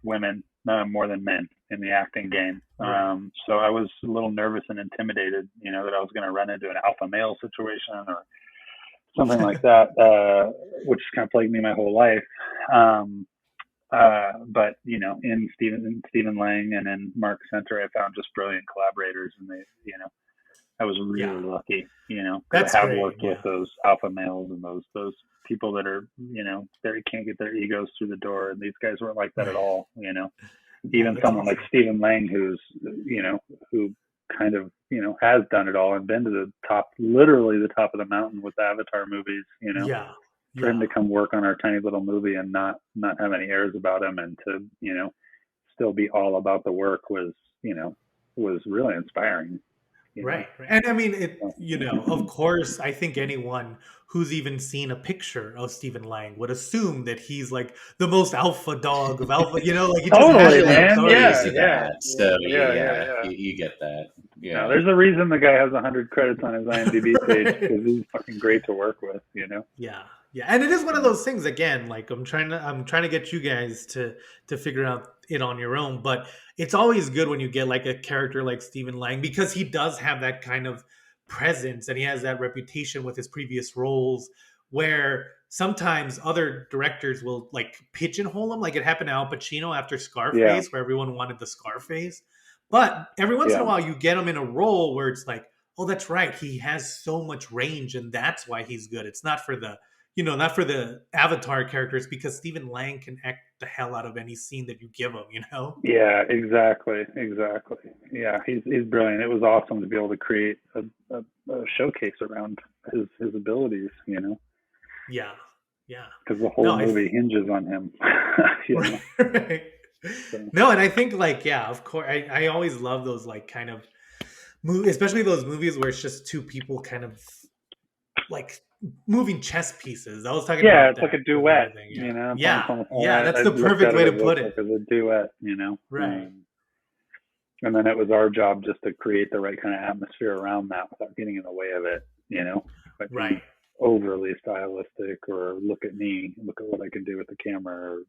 Speaker 2: women more than men in the acting game.
Speaker 1: Right.
Speaker 2: So I was a little nervous and intimidated, that I was going to run into an alpha male situation or something like that, which kind of plagued me my whole life. But in Stephen Lang and in Marc Center, I found just brilliant collaborators, and I was
Speaker 1: Yeah,
Speaker 2: really lucky, because
Speaker 1: that's
Speaker 2: I have
Speaker 1: great.
Speaker 2: worked with
Speaker 1: Yeah.
Speaker 2: those alpha males and those people that are, they can't get their egos through the door, and these guys weren't like that at all.
Speaker 1: No,
Speaker 2: Even
Speaker 1: that's
Speaker 2: someone like
Speaker 1: awesome.
Speaker 2: Stephen Lang, who kind of, has done it all and been to the top, literally the top of the mountain with the Avatar movies,
Speaker 1: Yeah.
Speaker 2: for him
Speaker 1: Yeah.
Speaker 2: to come work on our tiny little movie and not have any airs about him, and to still be all about the work was really inspiring.
Speaker 1: Right. Right. And I mean,
Speaker 2: So,
Speaker 1: of course, I think anyone who's even seen a picture of Stephen Lang would assume that he's like the most alpha dog of alpha, like he just has
Speaker 3: You're
Speaker 2: totally,
Speaker 1: that
Speaker 3: like
Speaker 2: man.
Speaker 3: privy
Speaker 2: Yeah,
Speaker 1: authority.
Speaker 3: to
Speaker 2: yeah,
Speaker 3: that,
Speaker 2: yeah,
Speaker 3: so
Speaker 2: yeah, yeah,
Speaker 3: yeah,
Speaker 2: yeah.
Speaker 3: you get that.
Speaker 2: No,
Speaker 3: Yeah.
Speaker 2: there's a reason the guy has 100 credits on his IMDb page, because he's fucking great to work with.
Speaker 1: Yeah. Yeah. And it is one of
Speaker 2: So,
Speaker 1: those things, again, like I'm trying to get you guys to figure out it on your own, but it's always good when you get like a character like Stephen Lang, because he does have that kind of presence and he has that reputation with his previous roles, where sometimes other directors will like pigeonhole him, like it happened to Al Pacino after
Speaker 2: yeah,
Speaker 1: Scarface, where everyone wanted the Scarface. But every once in a
Speaker 2: yeah,
Speaker 1: while you get him in a role where it's like, oh, that's right, he has so much range and that's why he's good. It's not for the Avatar characters, because Stephen Lang can act the hell out of any scene that you give him.
Speaker 2: yeah. Exactly, exactly. Yeah, he's brilliant. It was awesome to be able to create a showcase around his abilities.
Speaker 1: Yeah. Yeah.
Speaker 2: Because the
Speaker 1: No,
Speaker 2: whole movie hinges on him. you know.
Speaker 1: right.
Speaker 2: So,
Speaker 1: No, and I think like, yeah, of course, I always love those like kind of especially those movies where it's just two people kind of like moving chess pieces. I was talking
Speaker 2: yeah,
Speaker 1: about
Speaker 2: it's like
Speaker 1: that
Speaker 2: a
Speaker 1: with
Speaker 2: duet.
Speaker 1: everything. Yeah.
Speaker 2: It's
Speaker 1: Yeah.
Speaker 2: almost,
Speaker 1: Yeah. That's
Speaker 2: I
Speaker 1: the
Speaker 2: looked
Speaker 1: perfect
Speaker 2: at
Speaker 1: way
Speaker 2: it
Speaker 1: to
Speaker 2: as
Speaker 1: put
Speaker 2: like
Speaker 1: it.
Speaker 2: as a duet.
Speaker 1: Right.
Speaker 2: And then it was our job just to create the right kind of atmosphere around that without getting in the way of it. But
Speaker 1: Right.
Speaker 2: overly stylistic, or look at me, look at what I can do with the camera, or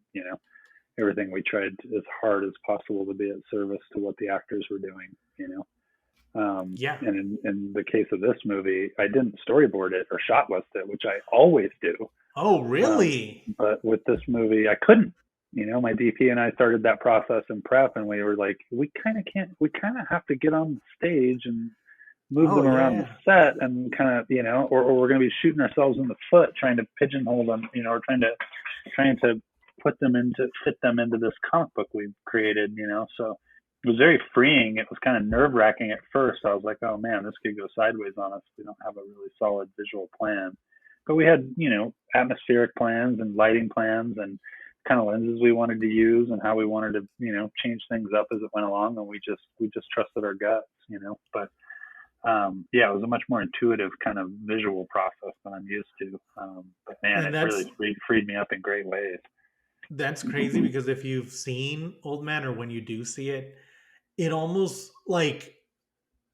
Speaker 2: everything. We tried as hard as possible to be at service to what the actors were doing.
Speaker 1: Yeah.
Speaker 2: And in the case of this movie, I didn't storyboard it or shot list it, which I always do.
Speaker 1: Oh,
Speaker 2: Um,
Speaker 1: really?
Speaker 2: but with this movie, I couldn't. My DP and I started that process in prep, and we were like, we kind of can't. We kind of have to get on the stage and move
Speaker 1: Oh,
Speaker 2: them
Speaker 1: yeah.
Speaker 2: around the
Speaker 1: Yeah.
Speaker 2: set, and kind of, or we're going to be shooting ourselves in the foot trying to pigeonhole them, or trying to fit them into this comic book we've created. So it was very freeing. It was kind of nerve wracking at first. I was like, oh man, this could go sideways on us. We don't have a really solid visual plan. But we had, atmospheric plans and lighting plans and kind of lenses we wanted to use and how we wanted to, change things up as it went along. And we just trusted our guts. But yeah, it was a much more intuitive kind of visual process than I'm used to. But man,
Speaker 1: And
Speaker 2: it really
Speaker 1: that's
Speaker 2: freed me up in great ways.
Speaker 1: That's crazy, because if you've seen Old Man, or when you do see it, it almost like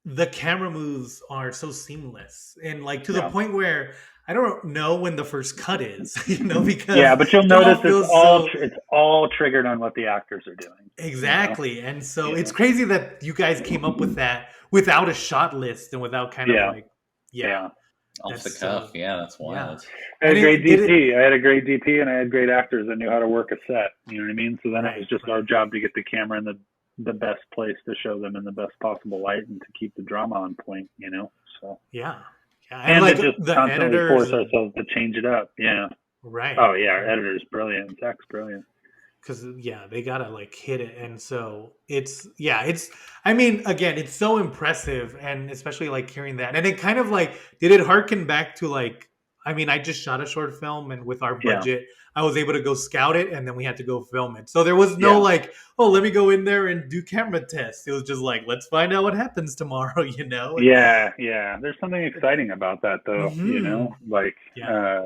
Speaker 1: the camera moves are so seamless and like to the
Speaker 2: Yeah.
Speaker 1: point where I don't know when the first cut is,
Speaker 2: Yeah,
Speaker 1: because
Speaker 2: but you'll
Speaker 1: it all
Speaker 2: notice it's
Speaker 1: feels
Speaker 2: all
Speaker 1: so
Speaker 2: it's all triggered on what the actors are doing.
Speaker 1: exactly. And so it's
Speaker 2: Yeah,
Speaker 1: crazy that you guys came up with that without a shot list and without kind of
Speaker 2: yeah,
Speaker 1: like, yeah.
Speaker 2: yeah.
Speaker 3: Off
Speaker 1: That's
Speaker 3: the cuff,
Speaker 1: so,
Speaker 3: yeah, that's
Speaker 1: yeah.
Speaker 3: wild.
Speaker 2: I had
Speaker 1: And
Speaker 2: a great
Speaker 1: did it,
Speaker 2: DP. I had a great DP, and I had great actors that knew how to work a set. You know what I mean? So then it was
Speaker 1: right,
Speaker 2: just our
Speaker 1: right.
Speaker 2: job to get the camera in the best place to show them in the best possible light and to keep the drama on point. You know, so
Speaker 1: Yeah. Yeah. And
Speaker 2: and to
Speaker 1: like
Speaker 2: just
Speaker 1: the
Speaker 2: constantly
Speaker 1: editors
Speaker 2: force
Speaker 1: and,
Speaker 2: ourselves to change it up. Yeah.
Speaker 1: right.
Speaker 2: Oh yeah, our
Speaker 1: Right.
Speaker 2: editor's brilliant. Zach's brilliant.
Speaker 1: Because yeah, they gotta like hit it, and so it's yeah, it's. I mean, again, it's so impressive, and especially like hearing that, and it kind of like did it harken back to like. I mean, I just shot a short film, and with our
Speaker 2: Yeah.
Speaker 1: budget, I was able to go scout it, and then we had to go film it. So there was no
Speaker 2: Yeah.
Speaker 1: like, oh, let me go in there and do camera tests. It was just like, let's find out what happens tomorrow, And
Speaker 2: Yeah. Yeah. There's something exciting about that, though. You
Speaker 1: hmm
Speaker 2: know, like,
Speaker 1: yeah,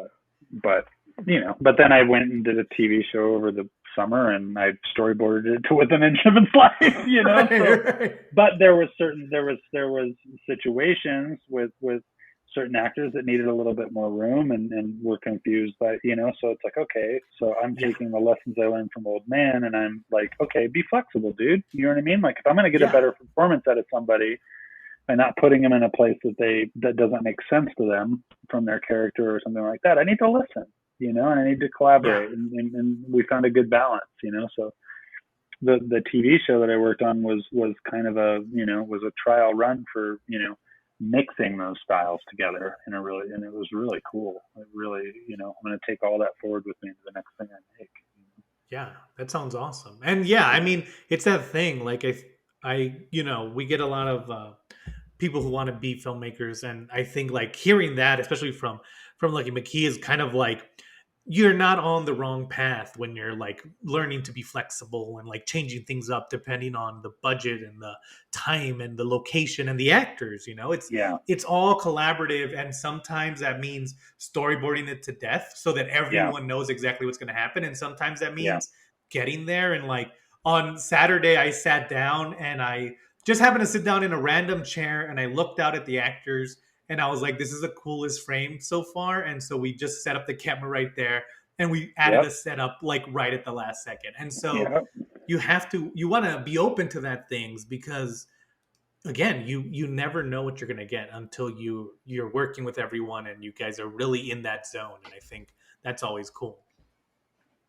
Speaker 2: but but then I went and did a TV show over the summer, and I storyboarded it to within an inch of its life. You know, so
Speaker 1: right, right,
Speaker 2: but there was situations with certain actors that needed a little bit more room and were confused by so it's like, okay, so I'm
Speaker 1: yeah,
Speaker 2: taking the lessons I learned from Old Man, and I'm like, okay, be flexible, dude. You know what I mean? Like, if I'm going to get a
Speaker 1: yeah,
Speaker 2: better performance out of somebody by not putting them in a place that doesn't make sense to them from their character or something like that, I need to listen, and I need to
Speaker 1: yeah,
Speaker 2: collaborate, and we found a good balance. So the TV show that I worked on was kind of was a trial run for mixing those styles together and it was really cool. It really, I'm going to take all that forward with me into the next thing I make.
Speaker 1: yeah. That sounds awesome. And yeah, I
Speaker 2: Yeah,
Speaker 1: mean, it's that thing. Like we get a lot of people who want to be filmmakers, and I think like hearing that, especially from Lucky McKee, is kind of like you're not on the wrong path when you're like learning to be flexible and like changing things up depending on the budget and the time and the location and the actors.
Speaker 2: yeah,
Speaker 1: It's all collaborative, and sometimes that means storyboarding it to death so that
Speaker 2: yeah,
Speaker 1: everyone knows exactly what's going to happen, and sometimes that
Speaker 2: yeah,
Speaker 1: means getting there. And like on Saturday I sat down and I just happened to sit down in a random chair and I looked out at the actors and I was like, this is the coolest frame so far. And so we just set up the camera right there and we added
Speaker 2: yep,
Speaker 1: a setup like right at the last second. And so
Speaker 2: yep,
Speaker 1: you want to be open to that things because again, you never know what you're going to get until you're working with everyone and you guys are really in that zone. And I think that's always cool.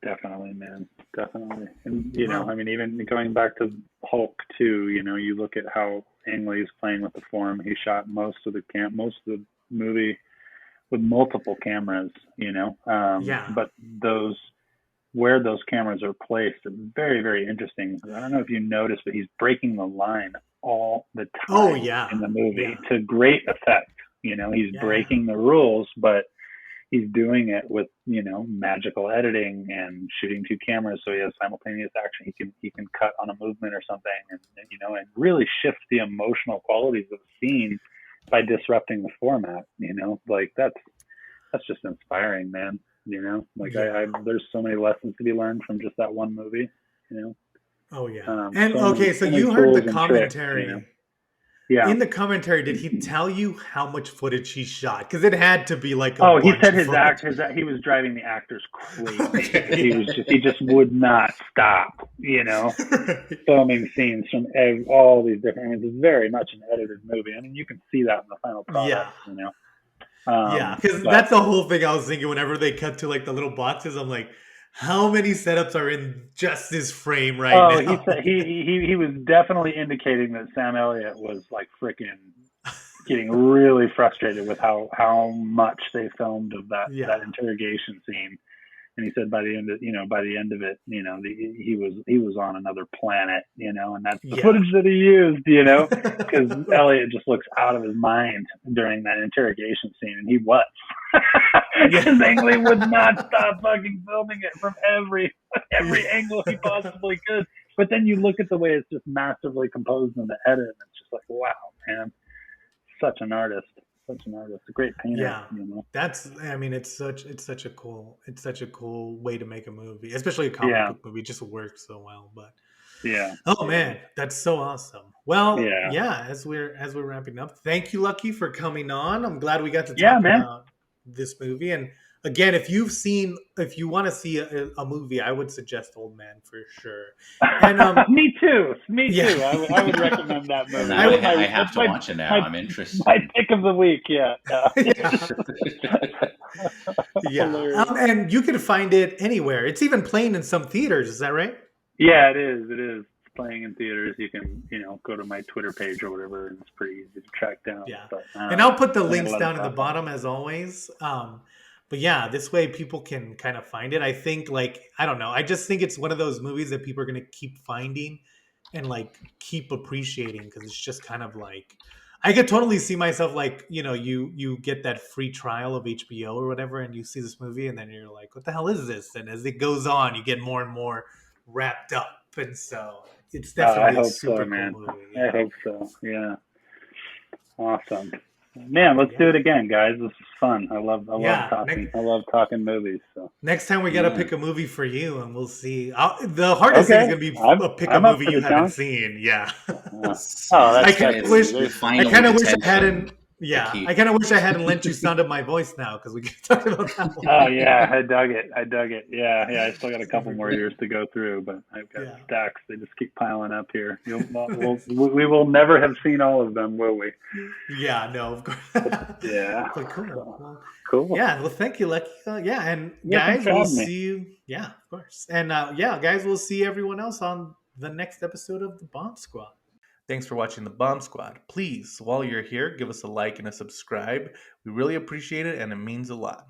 Speaker 2: definitely, man, definitely. And I
Speaker 1: Well,
Speaker 2: mean, even going back to Hulk too, you look at how Ang Lee's playing with the form. He shot most of the movie with multiple cameras,
Speaker 1: yeah.
Speaker 2: but those where those cameras are placed is very, very interesting. I don't know if you noticed, but he's breaking the line all the
Speaker 1: Oh
Speaker 2: time
Speaker 1: yeah.
Speaker 2: in the movie
Speaker 1: Yeah.
Speaker 2: to great effect. He's
Speaker 1: Yeah.
Speaker 2: breaking the rules, but he's doing it with magical editing and shooting two cameras, so he has simultaneous action. He can cut on a movement or something, and really shift the emotional qualities of the scene by disrupting the format. Like that's just inspiring, man. Like
Speaker 1: Yeah.
Speaker 2: I there's so many lessons to be learned from just that one movie. You
Speaker 1: Oh yeah. And
Speaker 2: so
Speaker 1: okay,
Speaker 2: many
Speaker 1: so
Speaker 2: so many
Speaker 1: you heard the
Speaker 2: tools and tricks.
Speaker 1: commentary.
Speaker 2: Yeah.
Speaker 1: In the commentary, did he tell you how much footage he shot? Because it had to be like a
Speaker 2: Oh, he
Speaker 1: bunch
Speaker 2: said
Speaker 1: of footage.
Speaker 2: he was driving the actors crazy because
Speaker 1: Okay, yeah.
Speaker 2: he just would not stop. Filming scenes from all these different. I mean, it's very much an edited movie. I mean, you can see that in the final product.
Speaker 1: Yeah. Yeah, because
Speaker 2: But
Speaker 1: that's the whole thing I was thinking whenever they cut to like the little boxes. I'm like, how many setups are in just this frame right
Speaker 2: oh, he
Speaker 1: now?
Speaker 2: said he was definitely indicating that Sam Elliott was like freaking getting really frustrated with how much they filmed of that
Speaker 1: Yeah.
Speaker 2: interrogation scene. And he said by the end of it, he was on another planet, and that's the
Speaker 1: Yeah.
Speaker 2: footage that he used, because Elliot just looks out of his mind during that interrogation scene, and he was.
Speaker 1: Yeah.
Speaker 2: Because Ang Lee would not stop fucking filming it from every
Speaker 1: Yeah.
Speaker 2: angle he possibly could. But then you look at the way it's just massively composed in the edit, and it's just like, wow, man, such an artist, a great painter,
Speaker 1: Yeah. That's I mean it's such a cool way to make a movie, especially a comic
Speaker 2: Yeah,
Speaker 1: book movie. It just works so well. But
Speaker 2: yeah,
Speaker 1: oh
Speaker 2: yeah,
Speaker 1: man, that's so awesome. Well,
Speaker 2: yeah,
Speaker 1: yeah, as we're wrapping up, thank you, Lucky, for coming on. I'm glad we got to
Speaker 2: yeah,
Speaker 1: talk
Speaker 2: man.
Speaker 1: about this movie, and again, if you want to see a movie, I would suggest Old Man for sure. And
Speaker 2: Me too. Me
Speaker 1: yeah,
Speaker 2: too. I would recommend that
Speaker 3: Well,
Speaker 2: movie.
Speaker 3: now
Speaker 2: That's
Speaker 3: I have to
Speaker 2: my
Speaker 3: watch it now.
Speaker 2: my
Speaker 3: I'm interested.
Speaker 2: my pick of the week. Yeah.
Speaker 1: yeah, yeah.
Speaker 2: Hilarious.
Speaker 1: And you can find it anywhere. It's even playing in some theaters. Is that right?
Speaker 2: Yeah, it is. It is. It's playing in theaters. You can, go to my Twitter page or whatever, and it's pretty easy to track down.
Speaker 1: Yeah.
Speaker 2: But
Speaker 1: And I'll put the
Speaker 2: I got a
Speaker 1: links
Speaker 2: lot of
Speaker 1: down in the
Speaker 2: thoughts on it.
Speaker 1: bottom as always. But yeah, this way people can kind of find it. I think I don't know. I just think it's one of those movies that people are going to keep finding and keep appreciating because it's just kind of I could totally see myself you get that free trial of HBO or whatever and you see this movie and then you're like, what the hell is this? And as it goes on, you get more and more wrapped up. And so it's
Speaker 2: I
Speaker 1: definitely a
Speaker 2: hope so,
Speaker 1: super cool
Speaker 2: man.
Speaker 1: movie.
Speaker 2: I
Speaker 1: Yeah.
Speaker 2: hope so. Yeah. Awesome. Man, let's
Speaker 1: Yeah.
Speaker 2: do it again, guys. This is fun. I love
Speaker 1: Yeah,
Speaker 2: talking. I love talking movies. So
Speaker 1: next time we got to
Speaker 3: Yeah.
Speaker 1: pick a movie for you, and we'll see. The hardest thing is
Speaker 2: okay,
Speaker 1: going to be pick a
Speaker 2: I'm up
Speaker 1: movie
Speaker 2: for
Speaker 1: you
Speaker 2: the
Speaker 1: haven't
Speaker 2: challenge.
Speaker 1: seen. Yeah,
Speaker 2: Oh,
Speaker 1: I
Speaker 2: that's
Speaker 1: kind of
Speaker 3: It's
Speaker 1: wish.
Speaker 3: the
Speaker 2: there's
Speaker 1: I
Speaker 3: final
Speaker 1: kind of wish I
Speaker 3: detention.
Speaker 1: hadn't. Yeah,
Speaker 3: Key.
Speaker 1: I kind of wish I hadn't lent you sound of my voice now because we could talk about that one.
Speaker 2: Oh yeah, I dug it. Yeah. I still got a couple more years to go through, but I've got
Speaker 1: Yeah.
Speaker 2: stacks. They just keep piling up here. We will never have seen all of them, will we?
Speaker 1: Yeah, no, of course.
Speaker 2: Yeah.
Speaker 1: But cool.
Speaker 2: So,
Speaker 1: Well,
Speaker 2: cool.
Speaker 1: yeah, well, thank you, Lucky. Yeah, and
Speaker 2: Yeah, thanks
Speaker 1: guys,
Speaker 2: for
Speaker 1: we'll
Speaker 2: having me.
Speaker 1: see you. Yeah, of course. And yeah, guys, we'll see everyone else on the next episode of the Bomb Squad. Thanks for watching the Bomb Squad. Please, while you're here, give us a like and a subscribe. We really appreciate it and it means a lot.